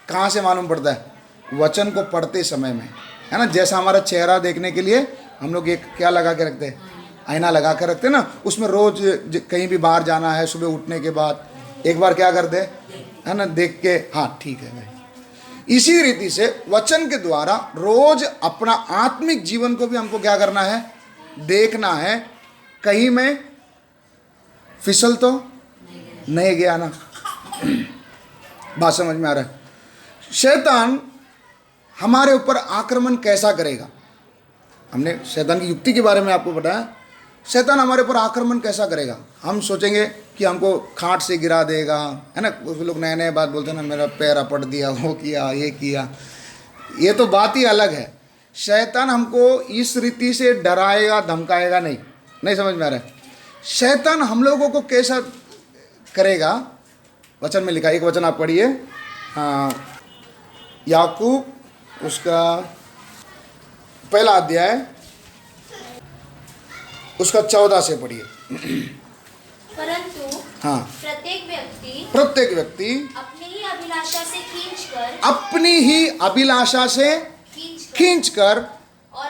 कहाँ से मालूम पड़ता है? वचन को पढ़ते समय में, है ना। जैसा हमारा चेहरा देखने के लिए हम लोग एक क्या लगा के रखते हैं, आईना लगा कर रखते हैं ना। उसमें रोज कहीं भी बाहर जाना है, सुबह उठने के बाद एक बार क्या कर दे, है ना, देख के हाँ ठीक है भाई। इसी रीति से वचन के द्वारा रोज अपना आत्मिक जीवन को भी हमको क्या करना है, देखना है। कहीं में फिसल तो नहीं गया ना? बात समझ में आ रहा है? शैतान हमारे ऊपर आक्रमण कैसा करेगा, हमने शैतान की युक्ति के बारे में आपको बताया। शैतान हमारे ऊपर आक्रमण कैसा करेगा? हम सोचेंगे कि हमको खाट से गिरा देगा, है ना। कुछ लोग नए नए बात बोलते हैं ना, मेरा पैर अपट दिया, वो किया, ये किया। ये तो बात ही अलग है। शैतान हमको इस रीति से डराएगा, धमकाएगा नहीं। नहीं समझ में आ रहा है? शैतान हम लोगों को कैसा करेगा? वचन में लिखा, एक वचन आप पढ़िए, याकूब उसका पहला अध्याय उसका 14 से पढ़िए। परंतु हाँ, प्रत्येक व्यक्ति अपनी ही अभिलाषा से खींचकर और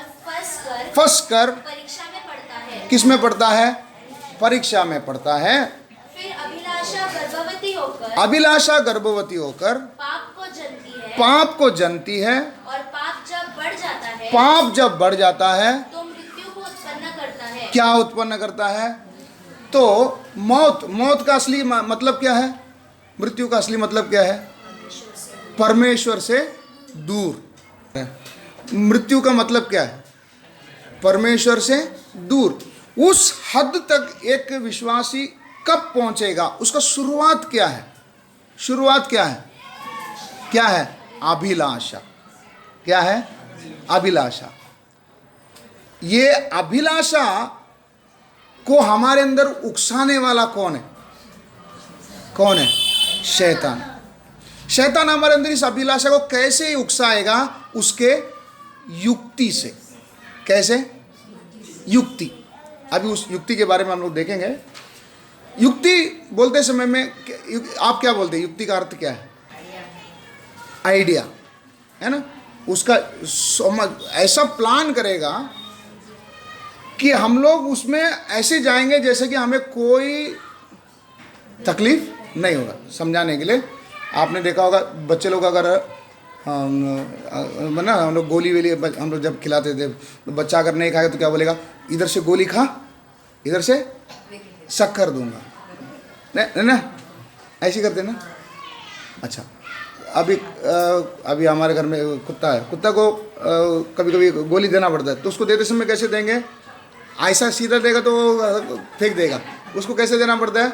फंस कर परीक्षा में पड़ता है। किस में पड़ता है? परीक्षा में पड़ता है। फिर अभिलाषा गर्भवती होकर पाप को जनती है और पाप जब बढ़ जाता है तो मृत्यु को उत्पन्न करता है। क्या उत्पन्न करता है? तो मौत का असली मतलब क्या है? मृत्यु का असली मतलब क्या है? परमेश्वर से दूर। मृत्यु का मतलब क्या है? परमेश्वर से दूर। उस हद तक एक विश्वासी कब पहुंचेगा? उसका शुरुआत क्या है? शुरुआत क्या है? क्या है? अभिलाषा। क्या है? अभिलाषा। ये अभिलाषा को हमारे अंदर उकसाने वाला कौन है? कौन है? शैतान। शैतान हमारे अंदर इस अभिलाषा को कैसे उकसाएगा? उसके युक्ति से। कैसे? युक्ति। अभी उस युक्ति के बारे में हम लोग देखेंगे। युक्ति बोलते समय में आप क्या बोलते हैं? युक्ति का अर्थ क्या है? आइडिया, है ना? उसका समझ ऐसा प्लान करेगा कि हम लोग उसमें ऐसे जाएंगे जैसे कि हमें कोई तकलीफ नहीं होगा। समझाने के लिए आपने देखा होगा, बच्चे लोग अगर ना हम लोग गोली वेली हम लोग जब खिलाते थे, तो बच्चा अगर नहीं खाएगा तो क्या बोलेगा? इधर से गोली खा, इधर से शक्कर दूंगा। नहीं ना, ऐसे करते ना। अच्छा, अभी हमारे घर में कुत्ता है। कुत्ता को कभी कभी गोली देना पड़ता है, तो उसको देते समय कैसे देंगे? ऐसा सीधा देगा तो फेंक देगा। उसको कैसे देना पड़ता है?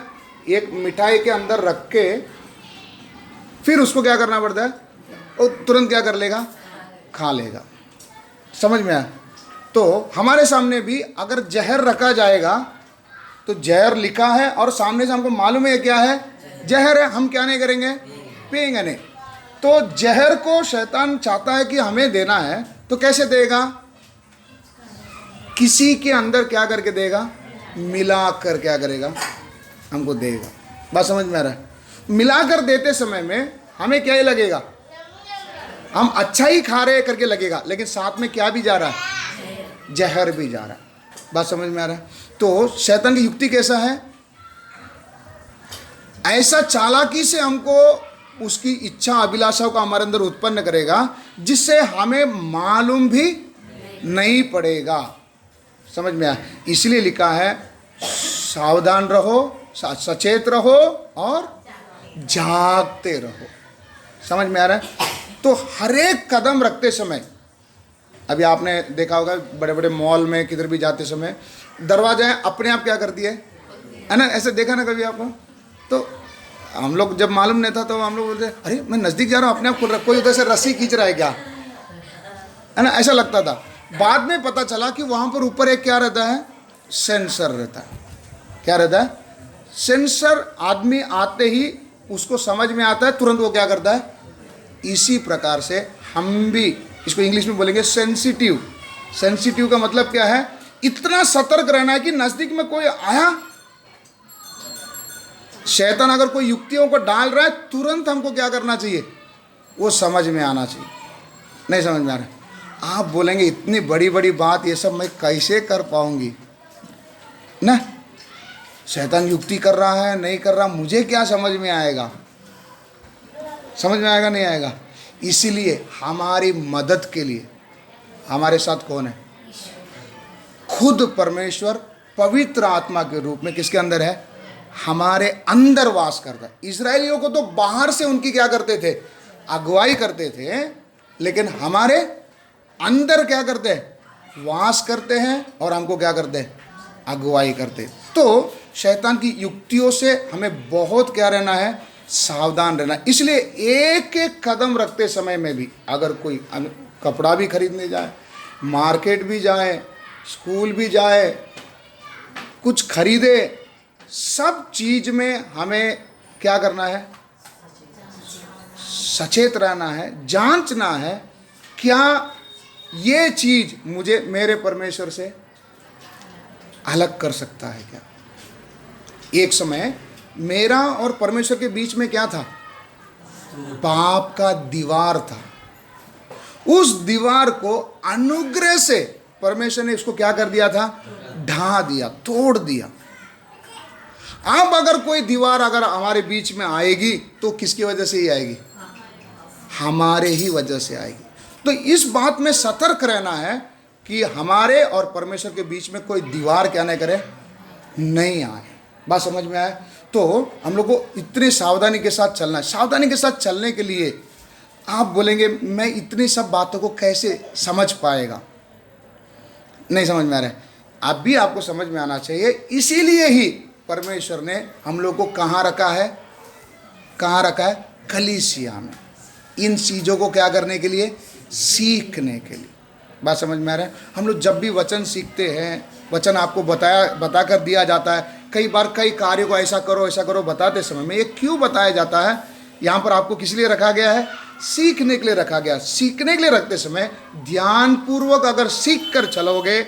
एक मिठाई के अंदर रख के फिर उसको क्या करना पड़ता है? वो तुरंत क्या कर लेगा? खा लेगा। समझ में आया? तो हमारे सामने भी अगर जहर रखा जाएगा तो जहर लिखा है और सामने से हमको मालूम है क्या है? जहर है। हम क्या नहीं करेंगे? पिएंगे नहीं। तो जहर को शैतान चाहता है कि हमें देना है, तो कैसे देगा? किसी के अंदर क्या करके देगा? मिलाकर क्या करेगा? हमको देगा। बात समझ में आ रहा है? मिलाकर देते समय में हमें क्या ही लगेगा? हम अच्छा ही खा रहे करके लगेगा, लेकिन साथ में क्या भी जा रहा है? जहर भी जा रहा है। बात समझ में आ रहा है? तो शैतान की युक्ति कैसा है? ऐसा चालाकी से हमको उसकी इच्छा अभिलाषाओं का हमारे अंदर उत्पन्न करेगा जिससे हमें मालूम भी नहीं पड़ेगा। समझ में आया? इसलिए लिखा है सावधान रहो, सचेत रहो और जागते रहो। समझ में आ रहा है? तो हर एक कदम रखते समय, अभी आपने देखा होगा बड़े बड़े मॉल में किधर भी जाते समय दरवाजा अपने आप क्या करती है ना? ऐसे देखा ना कभी आपको? तो हम लोग जब मालूम नहीं था तो हम लोग बोलते अरे मैं नज़दीक जा रहा हूँ, अपने आप खुल रहा, कोई उधर से रस्सी खींच रहा है क्या, है ना? ऐसा लगता था। बाद में पता चला कि वहाँ पर ऊपर एक क्या रहता है? सेंसर रहता है। क्या रहता है? सेंसर। आदमी आते ही उसको समझ में आता है, तुरंत वो क्या करता है? इसी प्रकार से हम भी इसको इंग्लिश में बोलेंगे सेंसिटिव। सेंसिटिव का मतलब क्या है? इतना सतर्क रहना है कि नज़दीक में कोई आया, शैतान अगर कोई युक्तियों को डाल रहा है, तुरंत हमको क्या करना चाहिए? वो समझ में आना चाहिए। नहीं समझ में आ रहा है? आप बोलेंगे इतनी बड़ी बड़ी बात ये सब मैं कैसे कर पाऊंगी ना? शैतान युक्ति कर रहा है, नहीं कर रहा, मुझे क्या समझ में आएगा? समझ में आएगा नहीं आएगा? इसीलिए हमारी मदद के लिए हमारे साथ कौन है? खुद परमेश्वर पवित्र आत्मा के रूप में किसके अंदर है? हमारे अंदर वास करता है। इस्राएलियों को तो बाहर से उनकी क्या करते थे? अगुवाई करते थे, लेकिन हमारे अंदर क्या करते हैं? वास करते हैं और हमको क्या करते हैं? अगुवाई करते। तो शैतान की युक्तियों से हमें बहुत क्या रहना है? सावधान रहना। इसलिए एक एक कदम रखते समय में भी अगर कोई कपड़ा भी खरीदने जाए, मार्केट भी जाए, स्कूल भी जाए, कुछ खरीदे, सब चीज में हमें क्या करना है? सचेत रहना है, जांचना है क्या ये चीज मुझे मेरे परमेश्वर से अलग कर सकता है क्या। एक समय मेरा और परमेश्वर के बीच में क्या था? पाप का दीवार था। उस दीवार को अनुग्रह से परमेश्वर ने इसको क्या कर दिया था? ढा दिया, तोड़ दिया। अब अगर कोई दीवार अगर हमारे बीच में आएगी तो किसकी वजह से ही आएगी? हमारे ही वजह से आएगी। तो इस बात में सतर्क रहना है कि हमारे और परमेश्वर के बीच में कोई दीवार क्या नहीं करे, नहीं आए। बात समझ में आए? तो हम लोग को इतनी सावधानी के साथ चलना है। सावधानी के साथ चलने के लिए आप बोलेंगे मैं इतनी सब बातों को कैसे समझ पाएगा? नहीं समझ में आ रहा है? अब भी आपको समझ में आना चाहिए। इसीलिए ही परमेश्वर ने हम लोग को कहाँ रखा है? कहाँ रखा है? कलीसिया में। इन चीज़ों को क्या करने के लिए? सीखने के लिए। बात समझ में आ रहा है? हम लोग जब भी वचन सीखते हैं, वचन आपको बता कर दिया जाता है। कई बार कई कार्यों को ऐसा करो बताते समय में ये क्यों बताया जाता है? यहाँ पर आपको किस लिए रखा गया है? सीखने के लिए रखा गया। सीखने के लिए रखते समय ध्यानपूर्वक अगर सीख कर चलोगे,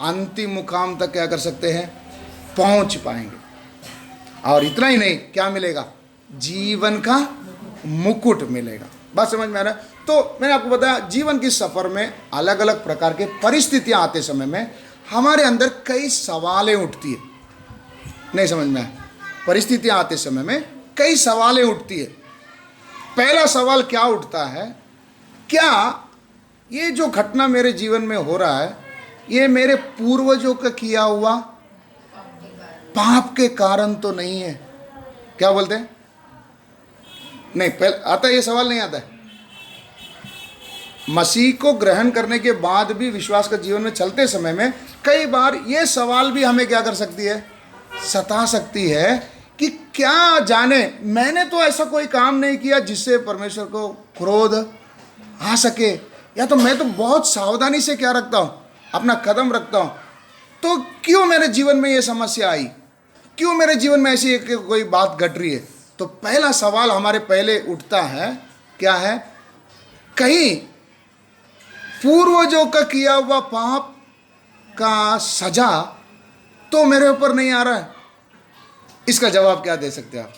अंतिम मुकाम तक क्या कर सकते हैं? पहुँच पाएंगे। और इतना ही नहीं, क्या मिलेगा? जीवन का मुकुट मिलेगा। बात समझ में आ रहा है? तो मैंने आपको बताया जीवन की सफ़र में अलग अलग प्रकार के परिस्थितियां आते समय में हमारे अंदर कई सवालें उठती है। नहीं समझ में आया? परिस्थितियां आते समय में कई सवालें उठती है। पहला सवाल क्या उठता है? क्या ये जो घटना मेरे जीवन में हो रहा है ये मेरे पूर्वजों का किया हुआ पाप के कारण तो नहीं है? क्या बोलते हैं? नहीं, पहले आता है ये सवाल, नहीं आता है। मसीह को ग्रहण करने के बाद भी विश्वास का जीवन में चलते समय में कई बार ये सवाल भी हमें क्या कर सकती है? सता सकती है कि क्या जाने मैंने तो ऐसा कोई काम नहीं किया जिससे परमेश्वर को क्रोध आ सके, या तो मैं तो बहुत सावधानी से क्या रखता हूँ, अपना कदम रखता हूँ, तो क्यों मेरे जीवन में ये समस्या आई, क्यों मेरे जीवन में ऐसी एक कोई बात घट रही है। तो पहला सवाल हमारे पहले उठता है, क्या है? कहीं पूर्वजों का किया हुआ पाप का सजा तो मेरे ऊपर नहीं आ रहा है। इसका जवाब क्या दे सकते हैं आप?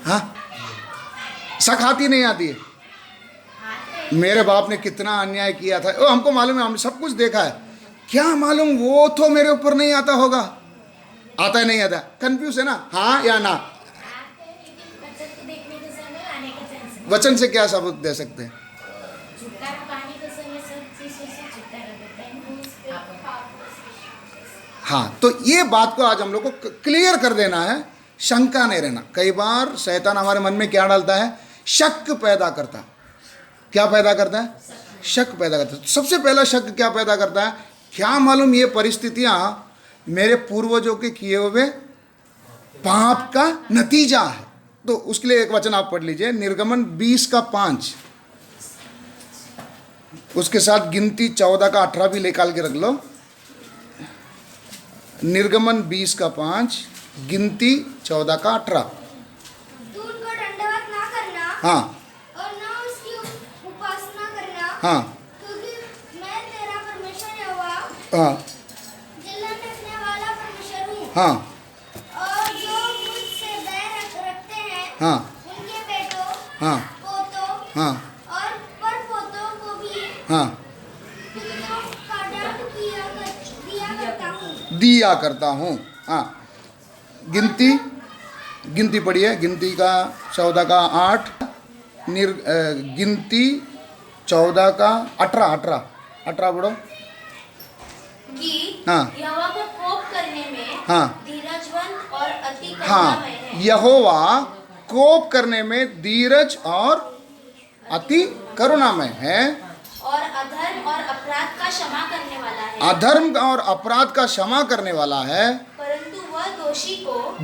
हाँ, शक आती नहीं आती है? मेरे बाप ने कितना अन्याय किया था, हमको मालूम है, हमने सब कुछ देखा है, क्या मालूम वो तो मेरे ऊपर नहीं आता होगा। आता है नहीं आता? कंफ्यूज है ना? हाँ या ना? वचन से क्या सबूत दे सकते हैं? हाँ, तो ये बात को आज हम लोग को क्लियर कर देना है, शंका नहीं रहना। कई बार शैतान हमारे मन में क्या डालता है? शक पैदा करता है। क्या पैदा करता है? शक पैदा करता है। सबसे पहला शक क्या पैदा करता है? क्या मालूम ये परिस्थितियां मेरे पूर्वजों के किए हुए पाप का नतीजा है। तो उसके लिए एक वचन आप पढ़ लीजिए, निर्गमन 20:5, उसके साथ गिनती 14:18 भी निकाल के रख लो। निर्गमन 20:5, गिनती 14:18। तू उनको दंडवत ना करना, हाँ, और ना उसकी उपासना करना, हाँ, क्योंकि मैं तेरा परमेश्वर यहोवा हाँ, जलन रखने वाला परमेश्वर हूँ। हाँ, और जो मुझसे बैर रखते हैं, हाँ, उनके बेटों, हाँ, पोतों हाँ, और परपोतों को भी हाँ, पितरों का दंड दिया करता हूँ। हाँ, गिनती पढ़िए, गिनती का 14:8, गिनती 14:18 पढ़ो। कि हाँ, यहोवा को कोप करने में हाँ, धीरजवंत और अति हाँ, करुणामय है, यहोवा कोप करने में धीरज और अति करुणामय है, और अधर्म और अपराध का क्षमा करने वाला है। अधर्म और अपराध का क्षमा करने वाला है, परंतु वह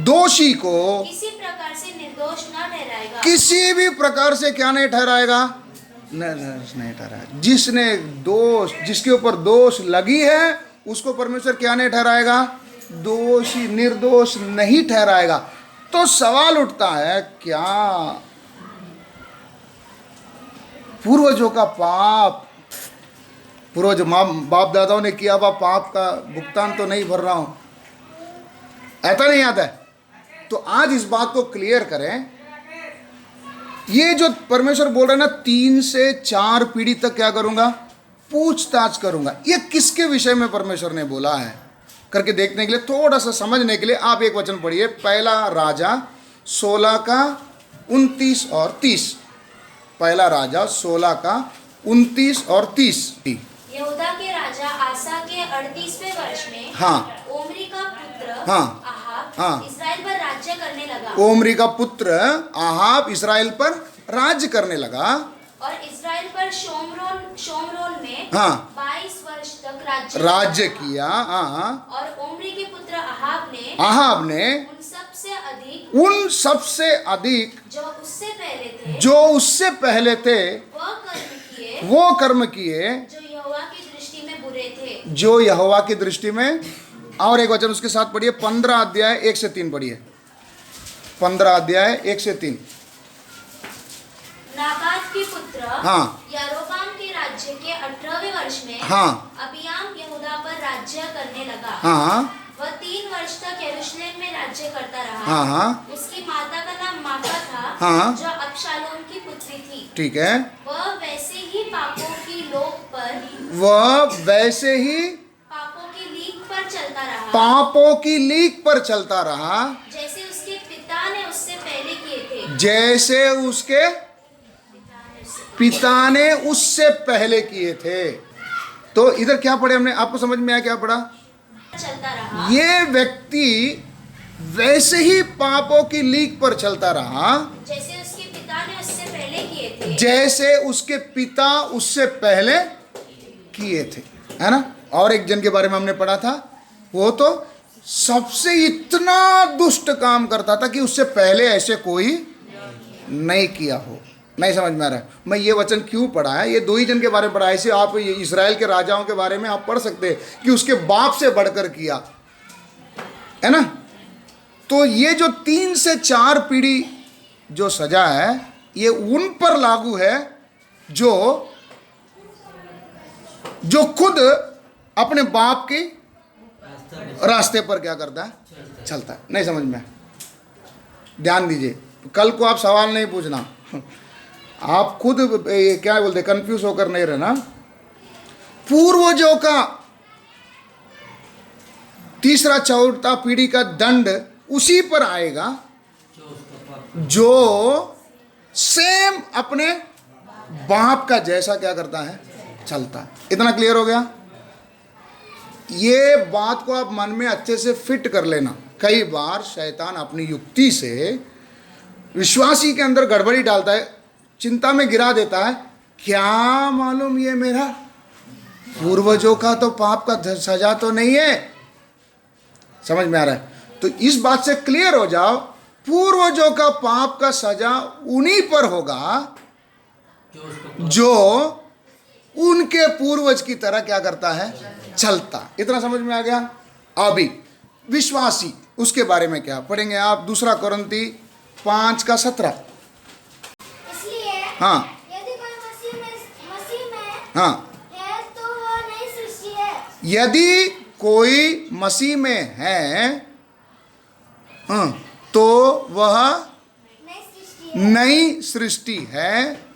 दोषी को किसी प्रकार से निर्दोष न ठहराएगा। किसी भी प्रकार से क्या नहीं ठहराएगा? नहीं ठहराएगा। जिसके ऊपर दोष लगी है उसको परमेश्वर क्या नहीं ठहराएगा? दोषी, निर्दोष नहीं ठहराएगा। तो सवाल उठता है, क्या पूर्वजों का पाप, पूर्वज बाप दादाओं ने किया हुआ पाप का भुगतान तो नहीं भर रहा हूं? ऐसा नहीं आता है। तो आज इस बात को क्लियर करें। ये जो परमेश्वर बोल रहे हैं ना, 3 से 4 पीढ़ी तक क्या करूंगा? पूछताछ करूंगा। ये किसके विषय में परमेश्वर ने बोला है करके देखने के लिए, थोड़ा सा समझने के लिए आप एक वचन पढ़िए, पहला राजा 16 का 29 और 30। पहला राजा 16 का 29 और 30। यहूदा के राजा आसा के 38वें वर्ष में हाँ। ओमरी का पुत्र हाँ। आहाब हाँ। इस्राएल पर राज्य करने लगा। ओमरी का पुत्र आहाब इस्राएल पर राज्य करने लगा और इस्राएल पर शोमरोन में हाँ 22 वर्ष तक राज्य किया। हाँ। और ओमरी के पुत्र आहाब ने उन सबसे अधिक जो उससे पहले थे वो कर्म किए जो यहोवा की दृष्टि में बुरे थे। जो यहोवा की दृष्टि में। और एक वचन उसके साथ पढ़िए, 15 अध्याय 1 से 3 पढ़िए। 15 अध्याय 1 से 3। नाबात के पुत्र हाँ। यारोबाम के राज्य के 18वें वर्ष में हाँ। अबियाम यहूदा पर राज्य करने लगा। हाँ। वह 3 वर्ष तक यरूशलेम में राज्य करता रहा। हाँ। हाँ। उसकी माता का नाम माका था। हाँ। जो अबशालोम की पुत्री थी। ठीक है। वह वैसे ही पापों की लीक पर चलता रहा। पापों की लीक पर चलता रहा, जैसे उसके पिता ने उससे पहले किए थे। जैसे उसके पिता ने उससे पहले किए थे। तो इधर क्या पढ़े हमने? आपको समझ में आया क्या पढ़ा? चलता रहा। ये व्यक्ति वैसे ही पापों की लीक पर चलता रहा, जैसे उसके पिता ने उससे पहले किए थे। जैसे उसके पिता उससे पहले किए थे, है ना। और एक जन के बारे में हमने पढ़ा था, वो तो सबसे इतना दुष्ट काम करता था कि उससे पहले ऐसे कोई नहीं किया हो। नहीं समझ में आ रहा है? मैं ये वचन क्यों पढ़ा है? ये 2 ही जन के बारे में पढ़ा है। ऐसे आप इस्राएल के राजाओं के बारे में आप पढ़ सकते हैं कि उसके बाप से बढ़कर किया, है ना। तो ये जो 3 से 4 पीढ़ी जो सजा है, ये उन पर लागू है जो खुद अपने बाप के रास्ते पर क्या करता है? चलता है। नहीं समझ में? ध्यान दीजिए, कल को आप सवाल नहीं पूछना, आप खुद क्या बोलते, कंफ्यूज होकर नहीं रहना। पूर्वजों का 3रा 4था पीढ़ी का दंड उसी पर आएगा जो सेम अपने बाप का जैसा क्या करता है? चलता है। इतना क्लियर हो गया? ये बात को आप मन में अच्छे से फिट कर लेना। कई बार शैतान अपनी युक्ति से विश्वासी के अंदर गड़बड़ी डालता है, चिंता में गिरा देता है। क्या मालूम ये मेरा पूर्वजों का तो पाप का सजा तो नहीं है। समझ में आ रहा है? तो इस बात से क्लियर हो जाओ, पूर्वजों का पाप का सजा उन्हीं पर होगा जो उनके पूर्वज की तरह क्या करता है? चलता। इतना समझ में आ गया? अभी विश्वासी उसके बारे में क्या पढ़ेंगे आप? 2 कोरिन्थी 5 का 17। इसलिए हाँ। यदि कोई मसीह में हाँ। है तो वह नई सृष्टि है। यदि कोई मसीह में है, हाँ, तो वह नई सृष्टि है।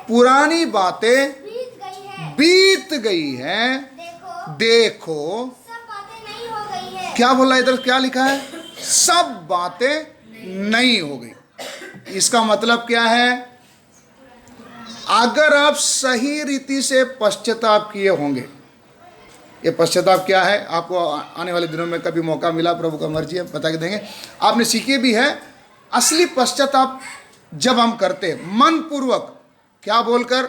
पुरानी बातें बीत गई है। देखो सब बातें नई हो गई है। क्या बोला इधर? क्या लिखा है? सब बातें नई हो गई। इसका मतलब क्या है? अगर आप सही रीति से पश्चाताप किए होंगे, ये पश्चाताप क्या है आपको आने वाले दिनों में कभी मौका मिला, प्रभु का मर्जी है, बता के देंगे। आपने सीखे भी है। असली पश्चाताप जब हम करते मन पूर्वक, क्या बोलकर,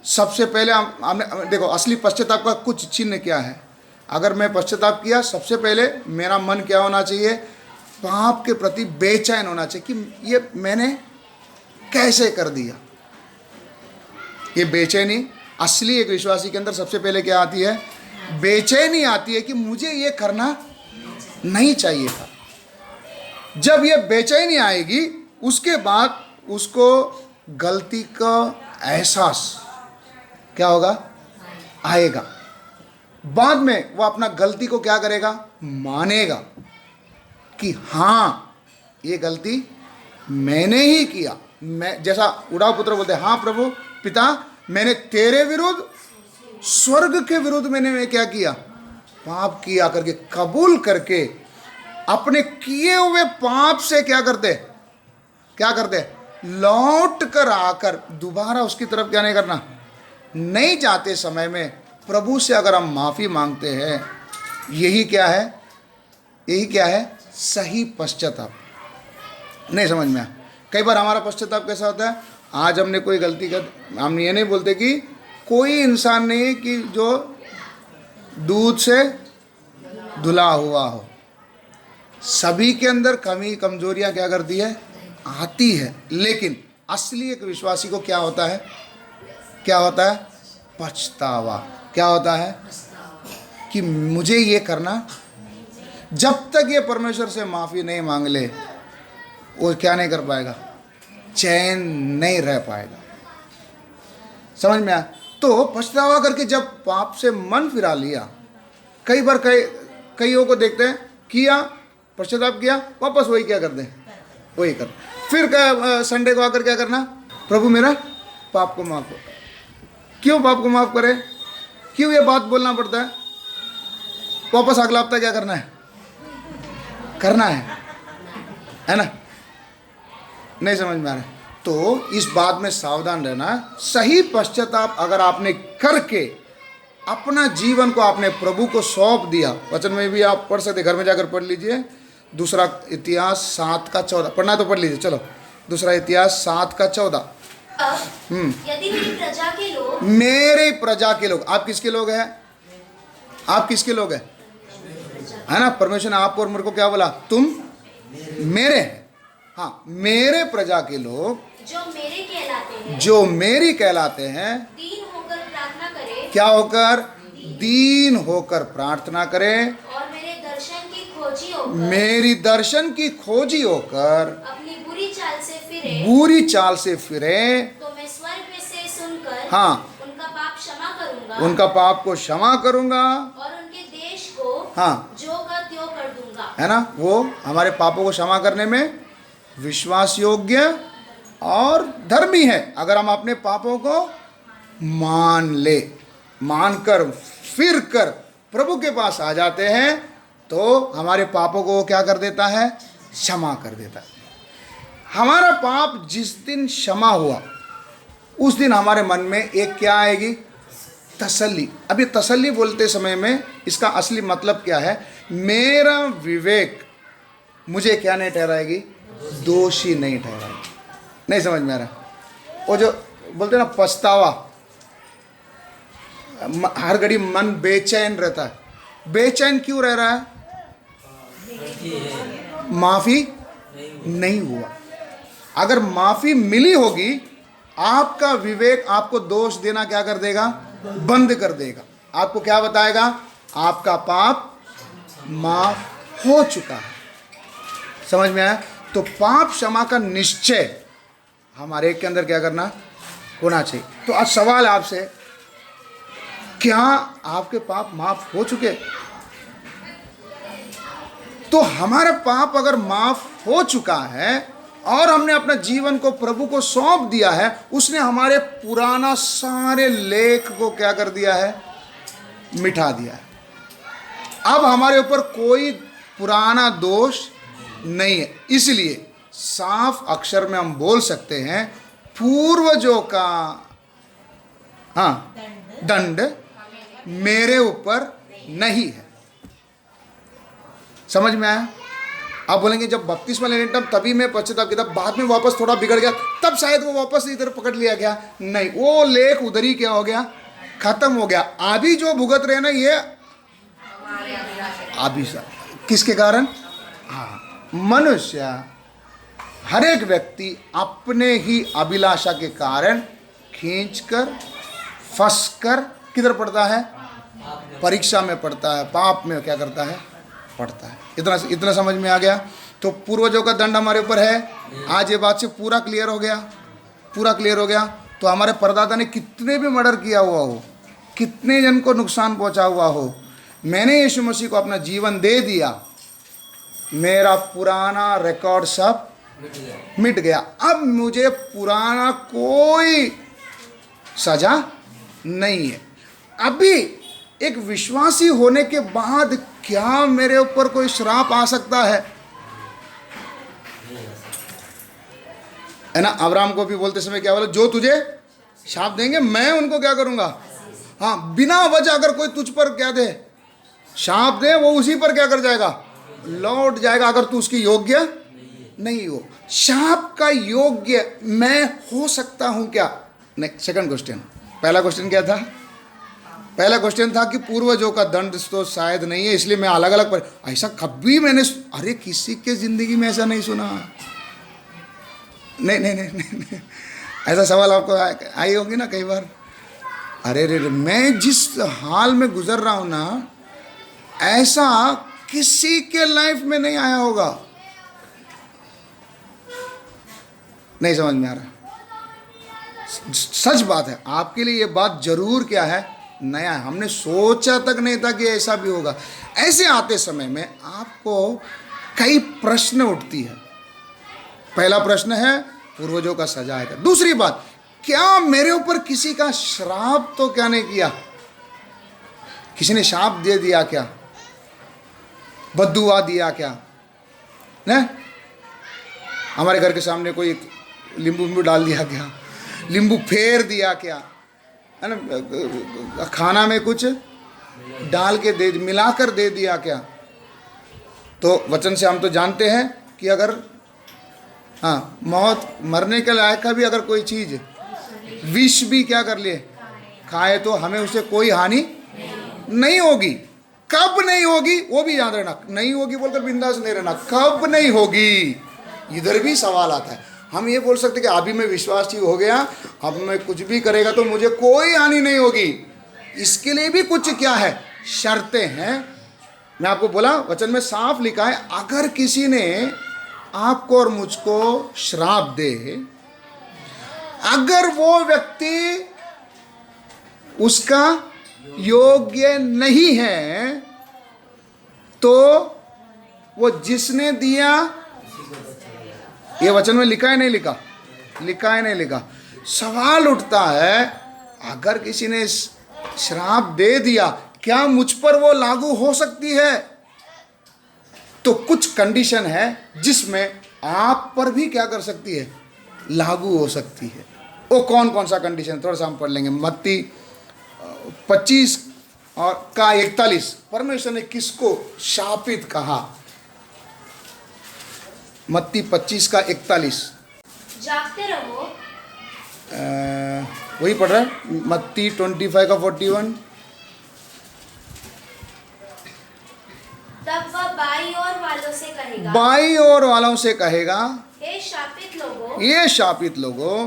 सबसे पहले हमने देखो, असली पश्चाताप का कुछ चिन्ह क्या है? अगर मैं पश्चाताप किया, सबसे पहले मेरा मन क्या होना चाहिए? पाप के प्रति बेचैन होना चाहिए कि ये मैंने कैसे कर दिया। ये बेचैनी असली एक विश्वासी के अंदर सबसे पहले क्या आती है? बेचैनी आती है कि मुझे ये करना नहीं चाहिए था। जब ये बेचैनी आएगी उसके बाद उसको गलती का एहसास क्या होगा? आएगा। बाद में वो अपना गलती को क्या करेगा? मानेगा कि हाँ ये गलती मैंने ही किया। मैं जैसा उड़ाव पुत्र बोलते हैं, हाँ प्रभु पिता मैंने तेरे विरुद्ध, स्वर्ग के विरुद्ध मैं क्या किया? पाप किया करके कबूल करके अपने किए हुए पाप से क्या करते? लौट कर आकर दोबारा उसकी तरफ क्या नहीं करना, नहीं जाते समय में प्रभु से अगर हम माफ़ी मांगते हैं, यही क्या है? सही पश्चाताप। नहीं समझ में आया? कई बार हमारा पश्चाताप कैसा होता है? आज हमने कोई गलती कर, हम ये नहीं बोलते कि कोई इंसान नहीं कि जो दूध से धुला हुआ हो। सभी के अंदर कमी कमजोरियां क्या करती है? आती है। लेकिन असली एक विश्वासी को क्या होता है? पछतावा। क्या होता है? कि मुझे ये करना, जब तक ये परमेश्वर से माफ़ी नहीं मांग ले वो क्या नहीं कर पाएगा? चैन नहीं रह पाएगा। समझ में आया? तो पछतावा करके जब पाप से मन फिरा लिया, कई बार कईयों को देखते हैं किया, पश्चाताप किया, वापस वही क्या कर दें? वही कर। फिर संडे को आकर क्या करना? प्रभु मेरा पाप को माफ कर। क्यों पाप को माफ करे? क्यों ये बात बोलना पड़ता है? वापस अगला हफ्ता क्या करना है ना? नहीं समझ में आ रहा? तो इस बात में सावधान रहना। सही पश्चाताप अगर आपने करके अपना जीवन को आपने प्रभु को सौंप दिया, वचन में भी आप पढ़ सकते, घर में जाकर पढ़ लीजिए। दूसरा इतिहास 7:14 पढ़ना तो पढ़ लीजिए। चलो दूसरा इतिहास 7:14। यदि मेरी प्रजा के लोग, मेरे प्रजा के लोग, आप किसके लोग हैं? आप किसके लोग हैं? है ना? परमेश्वर ने आपको और मेरे को क्या बोला? तुम मेरे हैं। हाँ, मेरे प्रजा के लोग जो मेरी कहलाते हैं, दीन होकर प्रार्थना करें, क्या होकर? दीन होकर प्रार्थना करें, और मेरे दर्शन की खोजी होकर अपनी बुरी चाल से फिरे, तो मैं स्वर्ग में से सुनकर हाँ उनका पाप को क्षमा करूंगा, और उनके देश को हाँ जो का त्यों कर दूंगा। है ना? वो हमारे पापों को क्षमा करने में विश्वास योग्य और धर्मी है। अगर हम अपने पापों को मानकर फिर कर प्रभु के पास आ जाते हैं, तो हमारे पापों को वो क्या कर देता है? क्षमा कर देता है। हमारा पाप जिस दिन क्षमा हुआ, उस दिन हमारे मन में एक क्या आएगी? तसल्ली। अभी तसल्ली बोलते समय में इसका असली मतलब क्या है? मेरा विवेक मुझे क्या नहीं ठहराएगी? दोषी नहीं ठहराएगी। नहीं समझ में आ रहा? वो जो बोलते ना पछतावा, हर घड़ी मन बेचैन रहता है। बेचैन क्यों रह रहा है? माफी नहीं हुआ। अगर माफी मिली होगी, आपका विवेक आपको दोष देना क्या कर देगा? बंद कर देगा। आपको क्या बताएगा? आपका पाप माफ हो चुका है। समझ में आया? तो पाप क्षमा का निश्चय हमारे के अंदर क्या करना होना चाहिए। तो आज सवाल आपसे, क्या आपके पाप माफ हो चुके? तो हमारा पाप अगर माफ हो चुका है और हमने अपना जीवन को प्रभु को सौंप दिया है, उसने हमारे पुराना सारे लेख को क्या कर दिया है? मिटा दिया है। अब हमारे ऊपर कोई पुराना दोष नहीं है। इसलिए साफ अक्षर में हम बोल सकते हैं, पूर्वजों का दंड मेरे ऊपर नहीं है। समझ में आया? आप बोलेंगे जब बपतिस्मा लेने टाइम तभी मैं पश्चाताप किया, बाद में वापस थोड़ा बिगड़ गया, तब शायद वो वापस इधर पकड़ लिया गया। नहीं, वो लेख उधर ही क्या हो गया? खत्म हो गया। अभी जो भुगत रहे ना, ये अभी किसके कारण? हाँ, मनुष्य, हर एक व्यक्ति अपने ही अभिलाषा के कारण खींचकर फंस कर किधर पड़ता है? परीक्षा में पड़ता है, पाप में क्या करता है? पड़ता है। इतना समझ में आ गया? तो पूर्वजों का दंड हमारे ऊपर है। आज ये बात से पूरा क्लियर हो गया, पूरा क्लियर हो गया। तो हमारे परदादा ने कितने भी मर्डर किया हुआ हो, कितने जन को नुकसान पहुंचा हुआ हो, मैंने यीशु मसीह को अपना जीवन दे दिया, मेरा पुराना रिकॉर्ड सब मिट गया। अब मुझे पुराना कोई सजा नहीं है। अभी एक विश्वासी होने के बाद क्या मेरे ऊपर कोई श्राप आ सकता है ना? अब्राहम को भी बोलते समय क्या बोला? जो तुझे शाप देंगे मैं उनको क्या करूंगा? हाँ, बिना वजह अगर कोई तुझ पर क्या दे, शाप दे, वो उसी पर क्या कर जाएगा? लौट जाएगा, अगर तू उसकी योग्य नहीं हो। शाप का योग्य मैं हो सकता हूं क्या? Next, second question. पहला क्वेश्चन क्या था? पहला क्वेश्चन था कि पूर्वजों का दंड तो शायद नहीं है, इसलिए मैं अलग अलग पर। ऐसा कभी मैंने, अरे किसी के जिंदगी में ऐसा नहीं सुना। नहीं, ऐसा सवाल आपको आई होगी ना कई बार। अरे रे, मैं जिस हाल में गुजर रहा हूं ना, ऐसा किसी के लाइफ में नहीं आया होगा। नहीं समझ में आ रहा? सच बात है, आपके लिए ये बात जरूर क्या है? नया है। हमने सोचा तक नहीं था कि ऐसा भी होगा। ऐसे आते समय में आपको कई प्रश्न उठती है। पहला प्रश्न है पूर्वजों का सजा है क्या? दूसरी बात, क्या मेरे ऊपर किसी का श्राप तो क्या नहीं किया? किसी ने शाप दे दिया क्या? बद्दुआ दिया क्या? ने हमारे घर के सामने कोई नींबू डाल दिया क्या? नींबू फेर दिया क्या? है ना? खाना में कुछ डाल के दे, मिलाकर दे दिया क्या? तो वचन से हम तो जानते हैं कि अगर हाँ, मौत, मरने के लायक का भी अगर कोई चीज़ विष भी क्या कर लिए, खाए, तो हमें उसे कोई हानि नहीं होगी। कब नहीं होगी वो भी याद रहना। नहीं होगी बोलकर बिंदास नहीं रहना, कब नहीं होगी, इधर भी सवाल आता है। हम ये बोल सकते कि अभी मैं विश्वासी हो गया, अब मैं कुछ भी करेगा तो मुझे कोई हानि नहीं होगी। इसके लिए भी कुछ क्या है, शर्तें हैं। मैं आपको बोला, वचन में साफ लिखा है, अगर किसी ने आपको और मुझको श्राप दे, अगर वो व्यक्ति उसका योग्य नहीं है, तो वो जिसने दिया, ये वचन में लिखा है नहीं लिखा? लिखा है नहीं लिखा? सवाल उठता है, अगर किसी ने श्राप दे दिया, क्या मुझ पर वो लागू हो सकती है? तो कुछ कंडीशन है जिसमें आप पर भी क्या कर सकती है, लागू हो सकती है। वो कौन कौन सा कंडीशन, थोड़ा सा हम पढ़ लेंगे। मत्ती 25 और का 41, परमेश्वर ने किसको शापित कहा? मत्ती 25 का 41, जागते रहो। वही पढ़ रहा है। मत्ती 25 का 41, तब वह बाई ओर वालों से कहेगा, बाई ओर वालों से कहेगा, हे शापित लोगों, ये शापित लोगों,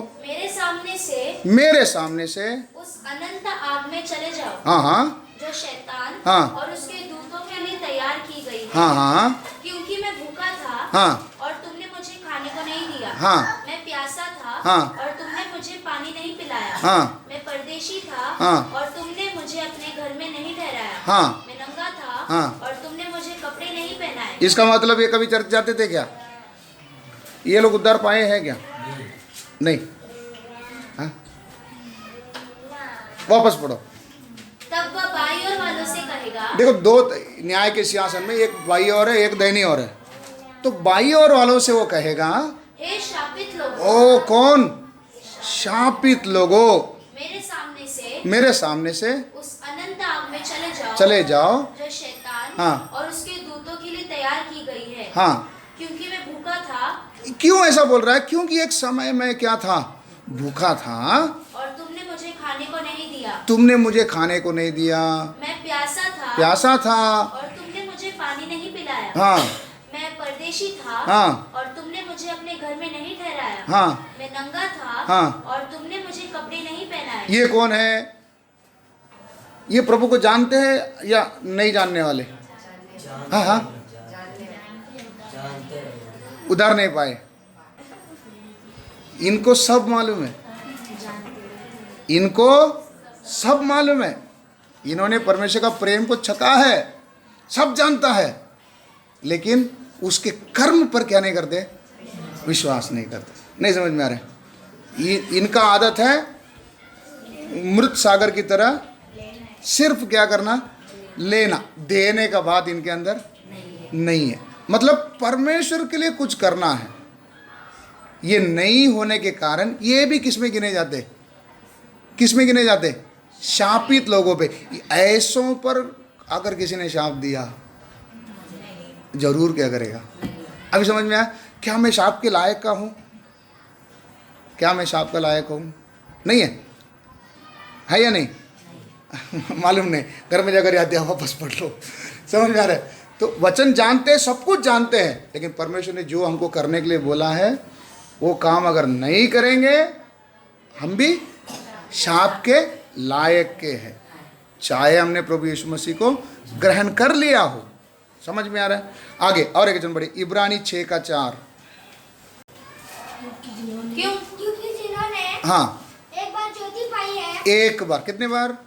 मेरे सामने से उस अनंत आग में चले जाओ, हाँ हाँ, जो शैतान हाँ, और उसके दूतों के लिए तैयार की गई है। हाँ हाँ, क्योंकि मैं भूखा था, हाँ, और तुमने मुझे खाने को नहीं दिया। हाँ, मैं प्यासा था, हाँ, और तुमने मुझे पानी नहीं पिलाया। हाँ, मैं परदेशी था, हाँ, और तुमने मुझे अपने घर में नहीं ठहराया। हाँ, मैं नंगा था, हाँ, और तुमने मुझे कपड़े नहीं पहनाए। इसका मतलब ये कभी चर्च जाते थे क्या? ये लोग उद्धार पाए हैं क्या? नहीं। हाँ? वापस पढ़ो। तब वह बाई ओर वालों से कहेगा, देखो, दो न्याय के सिंहासन में, एक बाई ओर है, एक दाहिनी ओर है। तो बाई ओर वालों से वो कहेगा, हे शापित लोगों, ओ कौन? शापित लोगों, मेरे सामने से उस अनंत आग में चले जाओ, जो शैतान हाँ, और उसके दूतों के लिए तैयार की गई है। हाँ। क्योंकि मैं भूखा था। क्यों ऐसा बोल रहा है? क्योंकि एक समय में क्या था, भूखा था, और तुमने मुझे खाने को नहीं दिया। तुमने मुझे खाने को नहीं दिया। मैं प्यासा था, और तुमने मुझे पानी नहीं पिलाया। हाँ। मैं परदेशी था, हाँ, और तुमने मुझे अपने घर में नहीं ठहराया। हाँ, मैं नंगा था, हाँ, और तुमने मुझे कपड़े नहीं पहनाए। ये कौन है? ये प्रभु को जानते हैं या नहीं जानने वाले? हाँ हाँ, उधर नहीं पाए। इनको सब मालूम है, इनको सब मालूम है। इन्होंने परमेश्वर का प्रेम को छका है, सब जानता है, लेकिन उसके कर्म पर क्या नहीं करते? विश्वास नहीं करते। नहीं समझ में आ रहा है? इनका आदत है मृत सागर की तरह सिर्फ क्या करना? लेना, देने का बात इनके अंदर नहीं है। मतलब परमेश्वर के लिए कुछ करना है। ये नहीं होने के कारण ये भी किस में गिने जाते? किस में गिने जाते? शापित लोगों पे। ऐसों पर अगर किसी ने शाप दिया, जरूर क्या करेगा? अभी समझ में आया? क्या मैं शाप के लायक का हूँ? क्या मैं शाप का लायक हूँ? नहीं है या नहीं? मालूम नहीं, घर में जाकर याद दिया वापस पढ़ लो। समझ में आ रहा है? तो वचन जानते हैं, सब कुछ जानते हैं, लेकिन परमेश्वर ने जो हमको करने के लिए बोला है वो काम अगर नहीं करेंगे, हम भी शाप के लायक के हैं, चाहे हमने प्रभु यीशु मसीह को ग्रहण कर लिया हो। समझ में आ रहा है? आगे और एक वचन पढ़िए, इब्रानी 6:4। क्योंकि जिन्होंने हाँ, एक बार ज्योति पाई है, एक बार। कितने बार?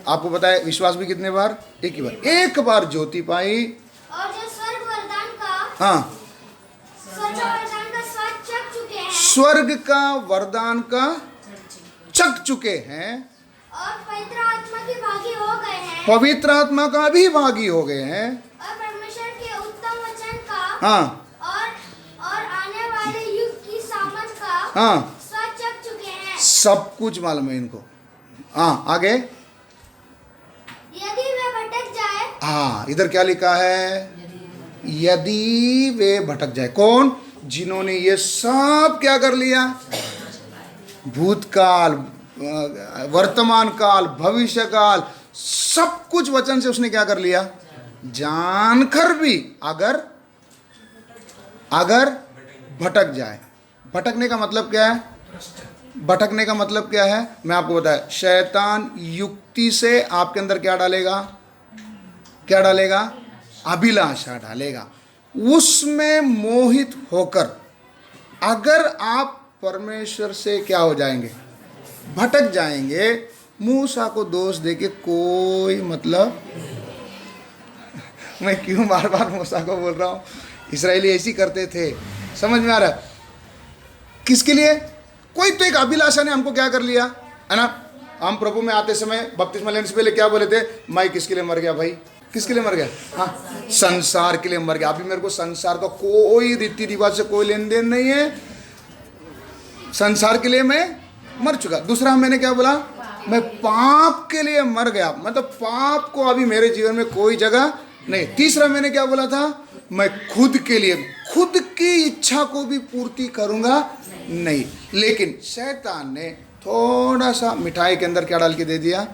आपको पता है विश्वास भी कितने बार? एक ही बार। एक बार ज्योति पाई, और जो स्वर्ग वरदान का हाँ, स्वर्ग वरदान का स्वाद चख चुके हैं, स्वर्ग का वरदान का चख चुके हैं, और पवित्र आत्मा के भागी हो गए हैं, पवित्र आत्मा का भी भागी हो गए हैं, और परमेश्वर के उत्तम वचन का हाँ और आने वाले युग की सामर्थ का हाँ, स्वाद चख चुके हैं। सब कुछ मालूम है इनको। हाँ, आगे। यदि वे भटक जाए, हाँ, इधर क्या लिखा है? यदि वे भटक जाए। कौन? जिन्होंने ये सब क्या कर लिया? भूतकाल, वर्तमान काल, भविष्य काल, सब कुछ वचन से उसने क्या कर लिया? जानकर भी अगर भटक जाए। भटकने का मतलब क्या है? भटकने का मतलब क्या है? मैं आपको बताया, शैतान युक्ति से आपके अंदर क्या डालेगा? क्या डालेगा? अभिलाषा डालेगा। उसमें मोहित होकर अगर आप परमेश्वर से क्या हो जाएंगे? भटक जाएंगे। मूसा को दोष देके कोई मतलब। मैं क्यों बार बार मूसा को बोल रहा हूँ? इस्राएली ऐसी करते थे। समझ में आ रहा है? किसके लिए? कोई तो एक अभिलाषा ने हमको क्या कर लिया है ना। हम प्रभु में आते समय बपतिस्मा लेने से पहले क्या बोले थे? मैं किसके लिए मर गया भाई? किसके लिए मर गया? हाँ, संसार के लिए मर गया। अभी मेरे को संसार का कोई रीति रिवाज से कोई लेन देन नहीं है, संसार के लिए मैं मर चुका। दूसरा मैंने क्या बोला? मैं पाप के लिए मर गया, मतलब पाप को अभी मेरे जीवन में कोई जगह नहीं। तीसरा मैंने क्या बोला था? मैं खुद के लिए, खुद की इच्छा को भी पूर्ति करूंगा नहीं। लेकिन शैतान ने थोड़ा सा मिठाई के अंदर क्या डाल के दे दिया?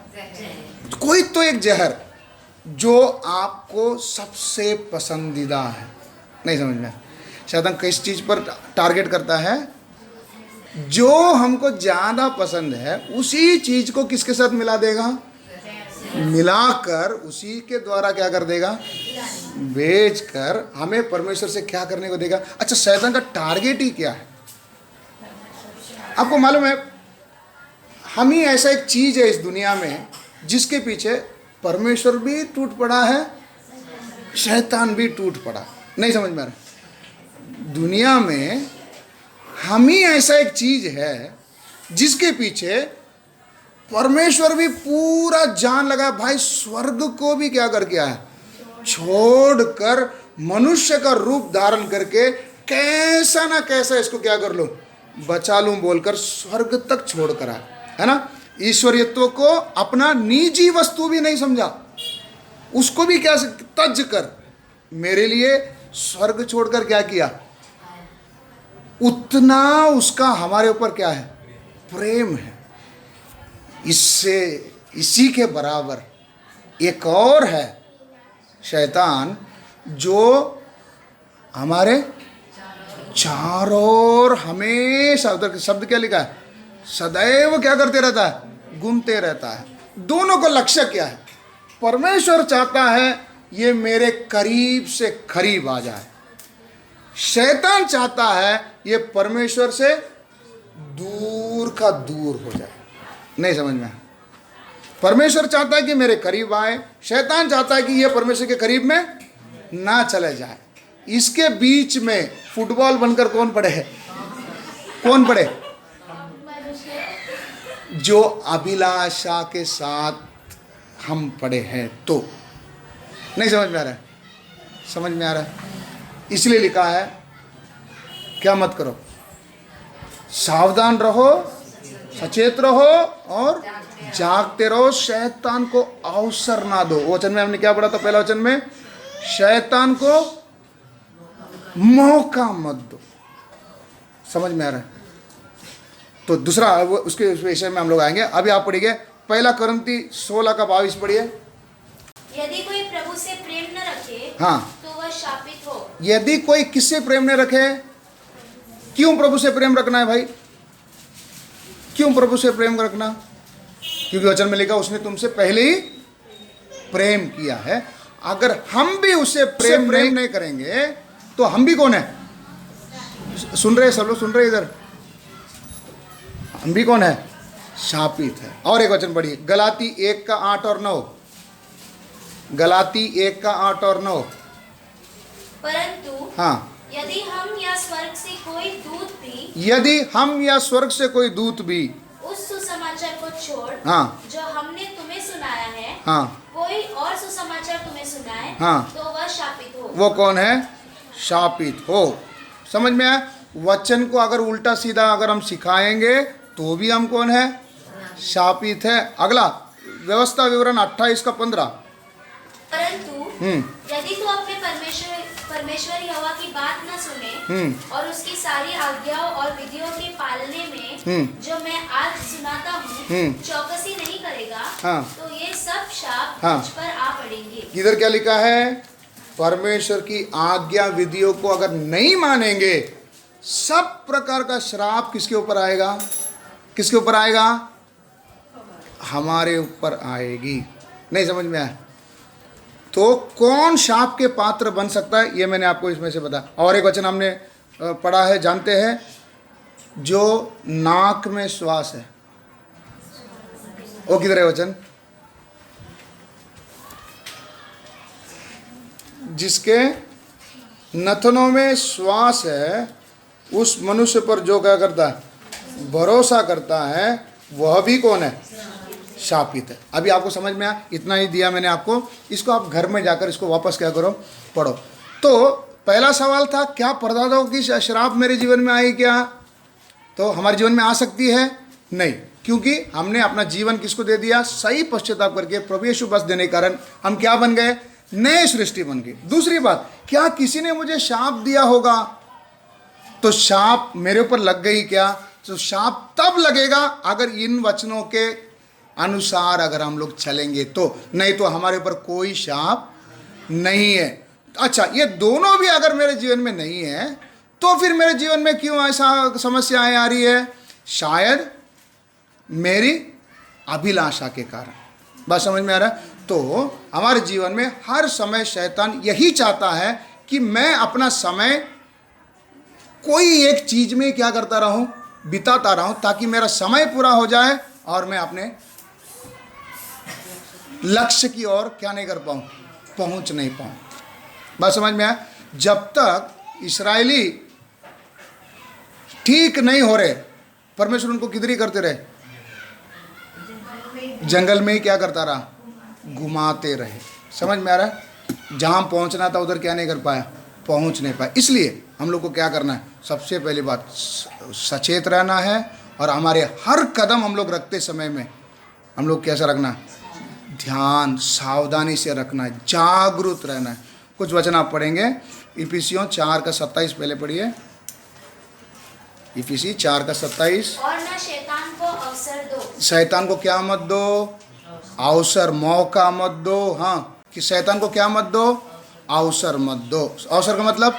कोई तो एक जहर जो आपको सबसे पसंदीदा है। नहीं समझ में? शैतान किस चीज पर टारगेट करता है? जो हमको ज्यादा पसंद है उसी चीज को किसके साथ मिला देगा? मिलाकर उसी के द्वारा क्या कर देगा? बेचकर हमें परमेश्वर से क्या करने को देगा? अच्छा, शैतान का टारगेट ही क्या है? आपको मालूम है, हम ही ऐसा एक चीज है इस दुनिया में जिसके पीछे परमेश्वर भी टूट पड़ा है, शैतान भी टूट पड़ा। नहीं समझ में आ रहा? दुनिया में हम ही ऐसा एक चीज है जिसके पीछे परमेश्वर भी पूरा जान लगा। भाई, स्वर्ग को भी क्या करके आया? छोड़कर मनुष्य का रूप धारण करके कैसा ना कैसा इसको क्या कर लूं, बचा लूं बोलकर स्वर्ग तक छोड़ कर आया, है ना। ईश्वरीयत्व को अपना निजी वस्तु भी नहीं समझा, उसको भी क्या तज कर मेरे लिए स्वर्ग छोड़कर क्या किया? उतना उसका हमारे ऊपर क्या है? प्रेम है। इससे इसी के बराबर एक और है शैतान, जो हमारे चारों ओर हमेशा, उधर शब्द क्या लिखा है? सदैव क्या करते रहता है? घूमते रहता है। दोनों का लक्ष्य क्या है? परमेश्वर चाहता है ये मेरे करीब से करीब आ जाए, शैतान चाहता है ये परमेश्वर से दूर का दूर हो जाए। नहीं समझ में? परमेश्वर चाहता है कि मेरे करीब आए, शैतान चाहता है कि ये परमेश्वर के करीब में ना चले जाए। इसके बीच में फुटबॉल बनकर कौन पड़े है? कौन पड़े? जो अभिलाषा के साथ हम पड़े हैं। तो नहीं समझ में आ रहा है? समझ में आ रहा है? इसलिए लिखा है क्या मत करो, सावधान रहो, सचेत रहो और जागते रहो, शैतान को अवसर ना दो। वचन में हमने क्या पढ़ा था? पहला वचन में शैतान को मौका मत दो। समझ में आ रहा है? तो दूसरा उसके विषय में हम लोग आएंगे। अभी आप पढ़िए पहला कुरिन्थी 16 का 22 पढ़िए। यदि कोई प्रभु से प्रेम न रखे हाँ, तो वह शापित हो। यदि कोई किससे प्रेम न रखे, क्यों प्रभु से प्रेम रखना है भाई? क्यों प्रभु से प्रेम रखना? क्योंकि वचन में लिखा उसने तुमसे पहले ही प्रेम किया है। अगर हम भी उससे प्रेम नहीं करेंगे तो हम भी कौन है? सुन रहे सब लोग? सुन रहे इधर? हम भी कौन है? शापित है। और एक वचन पढ़िए, गलाती 1 का 8 और 9। गलाती 1 का 8 और 9। परंतु हाँ, यदि हम या स्वर्ग से कोई दूत भी यदि हम या स्वर्ग से कोई दूत भी उस सुसमाचार को छोड़ हाँ, जो हमने तुम्हें सुनाया है, हाँ, कोई और सुसमाचार तुम्हें सुनाए, हाँ, तो वह शापित हो। वो कौन है? शापित हो। समझ में आया? वचन को अगर उल्टा सीधा अगर हम सिखाएंगे तो भी हम कौन है? शापित है। अगला व्यवस्था विवरण 28 का 15। परंतु यदि तू अपने परमेश्वर यहोवा की बात न सुने और उसकी सारी आज्ञाओं और विधियों के पालने में जो मैं आज सुनाता हूँ चौकसी नहीं करेगा, हाँ, तो ये सब शाप हाँ, मुझ पर आ पड़ेंगे। इधर क्या लिखा है? परमेश्वर की आज्ञा विधियों को अगर नहीं मानेंगे, सब प्रकार का श्राप किसके ऊपर आएगा? किसके ऊपर आएगा? हमारे ऊपर आएगी। नहीं समझ में आया? तो कौन शाप के पात्र बन सकता है, ये मैंने आपको इसमें से बताया। और एक वचन हमने पढ़ा है, जानते हैं, जो नाक में श्वास है, वो किधर है वचन? जिसके नथनों में श्वास है, उस मनुष्य पर जो क्या करता है? भरोसा करता है, वह भी कौन है? शापित है। अभी आपको समझ में आया? इतना ही दिया मैंने आपको। इसको आप घर में जाकर इसको वापस क्या करो? पढ़ो। तो पहला सवाल था, क्या परदादाओं की श्राप मेरे जीवन में आई क्या? तो हमारे जीवन में आ सकती है? नहीं, क्योंकि हमने अपना जीवन किसको दे दिया? सही पश्चाताप करके प्रभु यीशु बस देने के कारण हम क्या बन गए? नए सृष्टि बन गए। दूसरी बात, क्या किसी ने मुझे शाप दिया होगा? तो शाप मेरे ऊपर लग गई क्या? तो शाप तब लगेगा अगर इन वचनों के अनुसार अगर हम लोग चलेंगे तो, नहीं तो हमारे ऊपर कोई शाप नहीं है। अच्छा, ये दोनों भी अगर मेरे जीवन में नहीं है तो फिर मेरे जीवन में क्यों ऐसा समस्याएं आ रही है? शायद मेरी अभिलाषा के कारण। बात समझ में आ रहा है? तो हमारे जीवन में हर समय शैतान यही चाहता है कि मैं अपना समय कोई एक चीज में क्या करता रहूं? बिताता रहूं, ताकि मेरा समय पूरा हो जाए और मैं अपने लक्ष्य की ओर क्या नहीं कर पाऊं? पहुंच नहीं पाऊं। बात समझ में आया? जब तक इस्राएली ठीक नहीं हो रहे, परमेश्वर उनको किधर ही करते रहे? जंगल में ही क्या करता रहा? घुमाते रहे। समझ में आ रहा है? जहां पहुंचना था उधर क्या नहीं कर पाया? पहुंच नहीं पाया। इसलिए हम लोग को क्या करना है? सबसे पहली बात, सचेत रहना है और हमारे हर कदम हम लोग रखते समय में हम लोग कैसा रखना है? ध्यान, सावधानी से रखना है, जागरूक रहना है। कुछ वचन आप पढ़ेंगे, इफिसियों 4 का 27 पहले पढ़िए। इफिसी 4 का 27। और न शैतान को अवसर दो। शैतान को क्या मत दो? अवसर, मौका मत दो। हाँ, कि शैतान को क्या मत दो? अवसर मत दो। अवसर का मतलब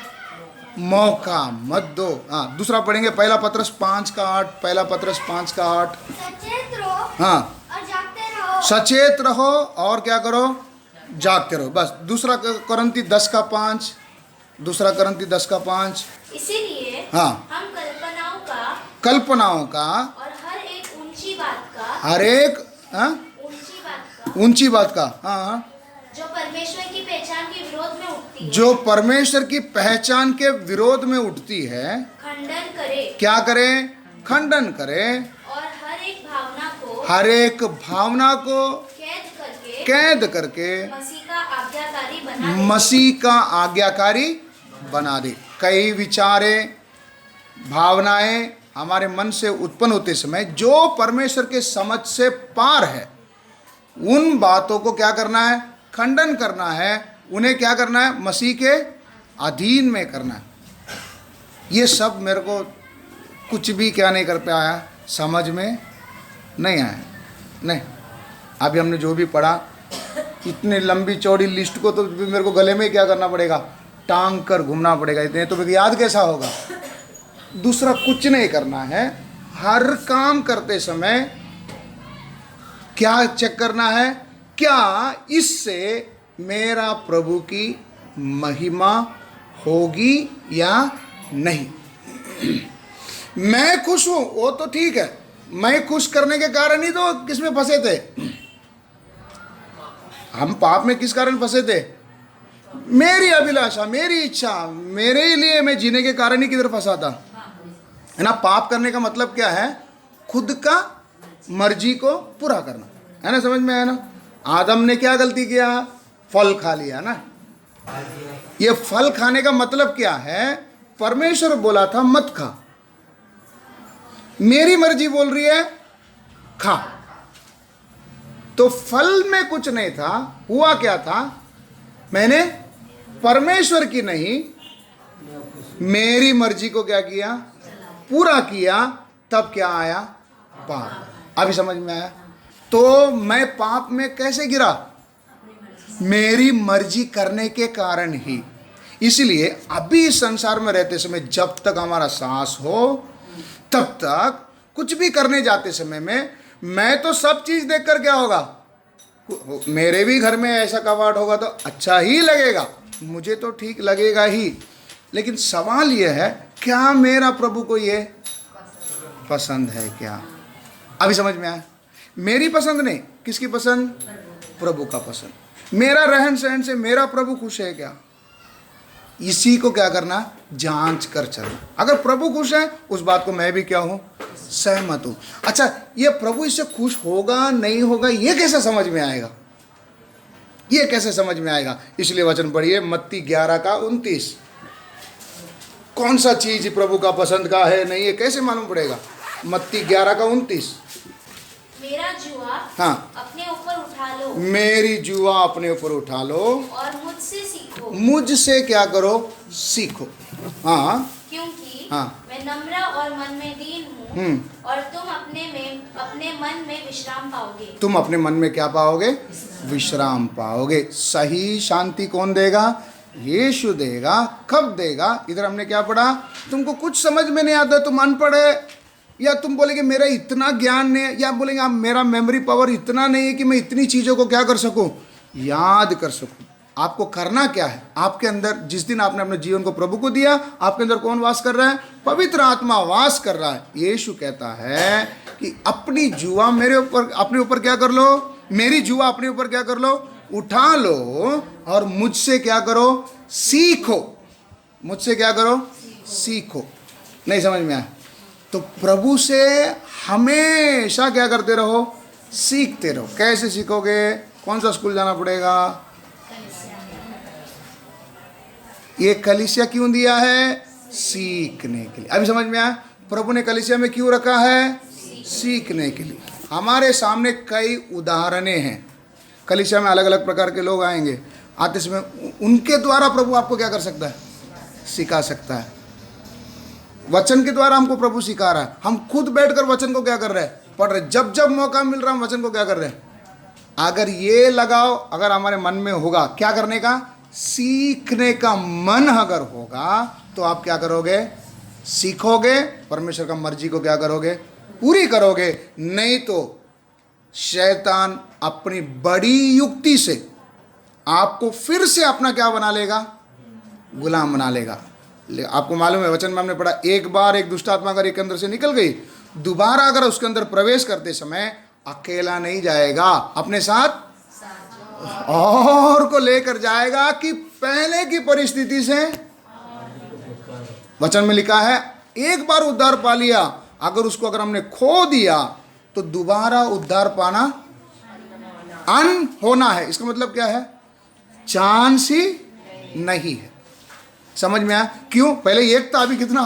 मौका मत दो। हाँ, दूसरा पढ़ेंगे, पहला पत्रस 5 का 8। पहला पत्रस 5 का 8। सचेत रहो हाँ, और जागते रहो। सचेत रहो और क्या करो, जागते रहो। बस दूसरा कोरिन्थी 10:5, दूसरा कोरिन्थी 10:5। इसीलिए हाँ, हम कल्पनाओं का और हर एक ऊंची बात का, हर एक ऊंची बात का, हाँ, जो परमेश्वर की पहचान के विरोध में उठती है, जो परमेश्वर की पहचान के विरोध में उठती है, खंडन करे। क्या करे, खंडन करे। और हर एक भावना को, हर एक भावना को कैद करके मसीह का आज्ञाकारी बना दे। मसीह का आज्ञाकारी बना दे। कई विचारे, भावनाएं हमारे मन से उत्पन्न होते समय जो परमेश्वर के समझ से पार है, उन बातों को क्या करना है, खंडन करना है। उन्हें क्या करना है, मसीह के अधीन में करना है। ये सब मेरे को कुछ भी क्या नहीं कर पाया, समझ में नहीं आया। नहीं, अभी हमने जो भी पढ़ा, इतनी लंबी चौड़ी लिस्ट को तो मेरे को गले में क्या करना पड़ेगा, टांग कर घूमना पड़ेगा। इतने तो मेरे को याद कैसा होगा। दूसरा कुछ नहीं करना है। हर काम करते समय क्या चेक करना है, क्या इससे मेरा प्रभु की महिमा होगी या नहीं। मैं खुश हूं, वो तो ठीक है। मैं खुश करने के कारण ही तो किसमें फंसे थे हम, पाप में किस कारण फंसे थे, मेरी अभिलाषा, मेरी इच्छा, मेरे लिए मैं जीने के कारण ही किधर फंसा था, है ना। पाप करने का मतलब क्या है, खुद का मर्जी को पूरा करना, है ना। समझ में आया ना। आदम ने क्या गलती किया, फल खा लिया ना। ये फल खाने का मतलब क्या है, परमेश्वर बोला था मत खा, मेरी मर्जी बोल रही है खा। तो फल में कुछ नहीं था, हुआ क्या था, मैंने परमेश्वर की नहीं मेरी मर्जी को क्या किया, पूरा किया। तब क्या आया, पाप। अभी समझ में आया। तो मैं पाप में कैसे गिरा, मेरी मर्जी करने के कारण ही। इसलिए अभी इस संसार में रहते समय जब तक हमारा सांस हो तब तक कुछ भी करने जाते समय में मैं तो सब चीज देखकर क्या होगा, मेरे भी घर में ऐसा कबाड़ होगा तो अच्छा ही लगेगा, मुझे तो ठीक लगेगा ही। लेकिन सवाल यह है, क्या मेरा प्रभु को ये पसंद है क्या। अभी समझ में आया। मेरी पसंद नहीं, किसकी पसंद, प्रभु का पसंद। मेरा रहन सहन से मेरा प्रभु खुश है क्या, इसी को क्या करना, जांच कर चलना। अगर प्रभु खुश है, उस बात को मैं भी क्या हूं, सहमत हूं। अच्छा, ये प्रभु इससे खुश होगा नहीं होगा, ये कैसे समझ में आएगा, ये कैसे समझ में आएगा। इसलिए वचन पढ़िए, मत्ती 11:29। कौन सा चीज प्रभु का पसंद का है नहीं, ये कैसे मालूम पड़ेगा। मत्ती 11:29। मेरा जुआ हाँ, अपने ऊपर उठा लो, मेरी जुआ अपने ऊपर उठा लो और मुझसे सीखो, मुझसे क्या करो, सीखो। हाँ, क्योंकि हाँ, मैं नम्र और मन में दीन हूँ, और तुम अपने मन में विश्राम पाओगे। तुम अपने मन में क्या पाओगे, विश्राम पाओगे। सही शांति कौन देगा, यीशु देगा। कब देगा, इधर हमने क्या पढ़ा, तुमको कुछ समझ में नहीं आता, तुम अनपढ़ है, या तुम बोलेंगे मेरा इतना ज्ञान नहीं है, या बोलेंगे आप मेरा मेमोरी पावर इतना नहीं है कि मैं इतनी चीज़ों को क्या कर सकूं, याद कर सकूं। आपको करना क्या है, आपके अंदर जिस दिन आपने अपने जीवन को प्रभु को दिया, आपके अंदर कौन वास कर रहा है, पवित्र आत्मा वास कर रहा है। यीशु कहता है कि अपनी जुआ मेरे ऊपर, अपने ऊपर क्या कर लो, मेरी जुआ अपने ऊपर क्या कर लो, उठा लो, और मुझसे क्या करो, सीखो। मुझसे क्या करो, सीखो। नहीं समझ में आया। तो प्रभु से हमेशा क्या करते रहो, सीखते रहो। कैसे सीखोगे, कौन सा स्कूल जाना पड़ेगा, ये कलीसिया क्यों दिया है, सीखने के लिए। अभी समझ में आया, प्रभु ने कलीसिया में क्यों रखा है, सीखने के लिए। हमारे सामने कई उदाहरणें हैं। कलीसिया में अलग अलग प्रकार के लोग आएंगे, आते समय उनके द्वारा प्रभु आपको क्या कर सकता है, सिखा सकता है। वचन के द्वारा हमको प्रभु सिखा रहा है। हम खुद बैठकर वचन को क्या कर रहे हैं, पढ़ रहे। जब जब मौका मिल रहा है हम वचन को क्या कर रहे हैं। अगर ये लगाओ, अगर हमारे मन में होगा क्या करने का, सीखने का मन अगर होगा, तो आप क्या करोगे, सीखोगे, परमेश्वर का मर्जी को क्या करोगे, पूरी करोगे। नहीं तो शैतान अपनी बड़ी युक्ति से आपको फिर से अपना क्या बना लेगा, गुलाम बना लेगा। आपको मालूम है वचन में हमने पढ़ा, एक बार एक दुष्ट आत्मा अगर एक अंदर से निकल गई, दोबारा अगर उसके अंदर प्रवेश करते समय अकेला नहीं जाएगा, अपने साथ और को लेकर जाएगा कि पहले की परिस्थिति से। वचन में लिखा है एक बार उद्धार पा लिया, अगर उसको अगर हमने खो दिया तो दोबारा उद्धार पाना अन होना है। इसका मतलब क्या है, चांस ही नहीं है। समझ में आया? क्यों? पहले एक था, अभी कितना,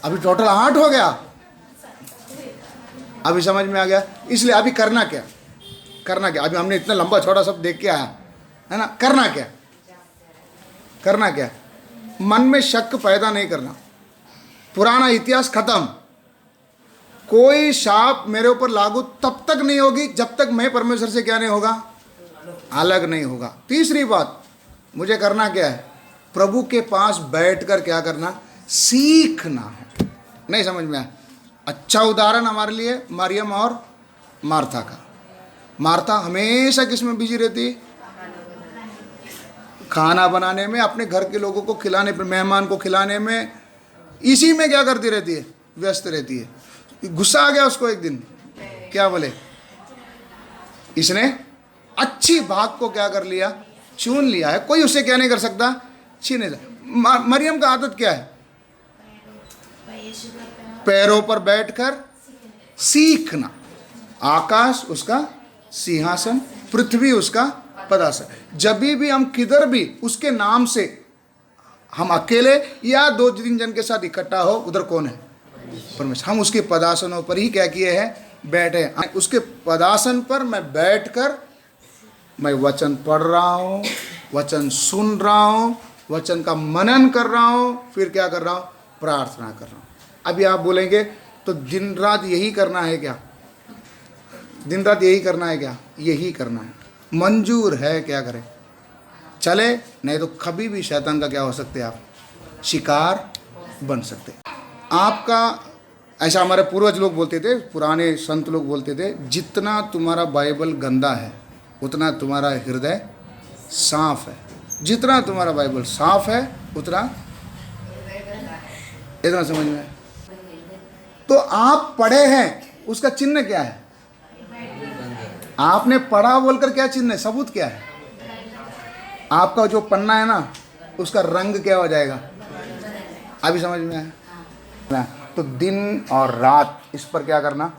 अभी टोटल 8 हो गया। अभी समझ में आ गया? इसलिए अभी करना क्या, करना क्या? अभी हमने इतना लंबा छोटा सब देख के आया है ना, करना क्या, करना क्या? मन में शक पैदा नहीं करना, पुराना इतिहास खत्म। कोई शाप मेरे ऊपर लागू तब तक नहीं होगी जब तक मैं परमेश्वर से क्या नहीं होगा, अलग नहीं होगा। तीसरी बात मुझे करना क्या है, प्रभु के पास बैठकर क्या करना, सीखना है। नहीं समझ में आया? अच्छा उदाहरण हमारे लिए मरियम और मार्था का। मार्था हमेशा किस में बिजी रहती, खाना बनाने में, अपने घर के लोगों को खिलाने पर, मेहमान को खिलाने में, इसी में क्या करती रहती है, व्यस्त रहती है। गुस्सा आ गया उसको एक दिन, क्या बोले, इसने अच्छी भाग को क्या कर लिया, चुन लिया है, कोई उसे क्या नहीं कर सकता, छीने जा। मरियम का आदत क्या है, पैरों पर बैठकर सीखना। आकाश उसका सिंहासन, पृथ्वी उसका पदासन। जब भी हम किधर भी उसके नाम से, हम अकेले या 2-3 जन के साथ इकट्ठा हो, उधर कौन है, परमेश्वर। हम उसके पदासनों पर ही क्या किए हैं, बैठे हैं। उसके पदासन पर मैं बैठकर मैं वचन पढ़ रहा हूँ, वचन सुन रहा हूँ, वचन का मनन कर रहा हूँ, फिर क्या कर रहा हूँ, प्रार्थना कर रहा हूँ। अभी आप बोलेंगे तो दिन रात यही करना है क्या, दिन रात यही करना है क्या, यही करना है, मंजूर है, क्या करें, चले, नहीं तो कभी भी शैतान का क्या हो सकते हैं, आप शिकार बन सकते। आपका ऐसा हमारे पूर्वज लोग बोलते थे, पुराने संत लोग बोलते थे, जितना तुम्हारा बाइबल गंदा है उतना तुम्हारा हृदय साफ है। जितना तुम्हारा बाइबल साफ है उतना, इतना समझ में। तो आप पढ़े हैं, उसका चिन्ह क्या है, आपने पढ़ा बोलकर क्या चिन्ह है, सबूत क्या है, आपका जो पन्ना है ना, उसका रंग क्या हो जाएगा। अभी समझ में आया? तो दिन और रात इस पर क्या करना,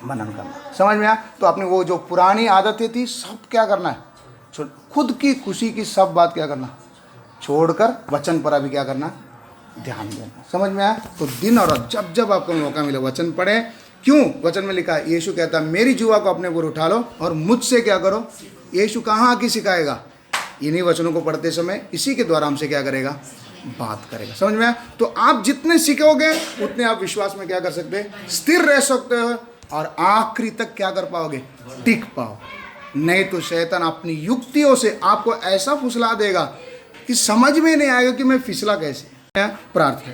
मनन करना। समझ में आया? तो अपनी वो जो पुरानी आदतें थी सब क्या करना है, खुद की खुशी की सब बात क्या करना, छोड़कर वचन पर अभी क्या करना, ध्यान देना। समझ में आया? तो दिन और रात जब जब आपको मौका मिले वचन पढ़े। क्यों? वचन में लिखा है, यीशु कहता है मेरी जुआ को अपने ऊपर उठा लो और मुझसे क्या करो। यीशु कहाँ आके सिखाएगा, इन्हीं वचनों को पढ़ते समय इसी के द्वारा हमसे क्या करेगा, बात करेगा। समझ में आया? तो आप जितने सीखोगे उतने आप विश्वास में क्या कर सकते हैं, स्थिर रह सकते हो और आखिरी तक क्या कर पाओगे, टिक पाओ। नहीं तो शैतान अपनी युक्तियों से आपको ऐसा फुसला देगा कि समझ में नहीं आएगा कि मैं फिसला कैसे। प्रार्थना।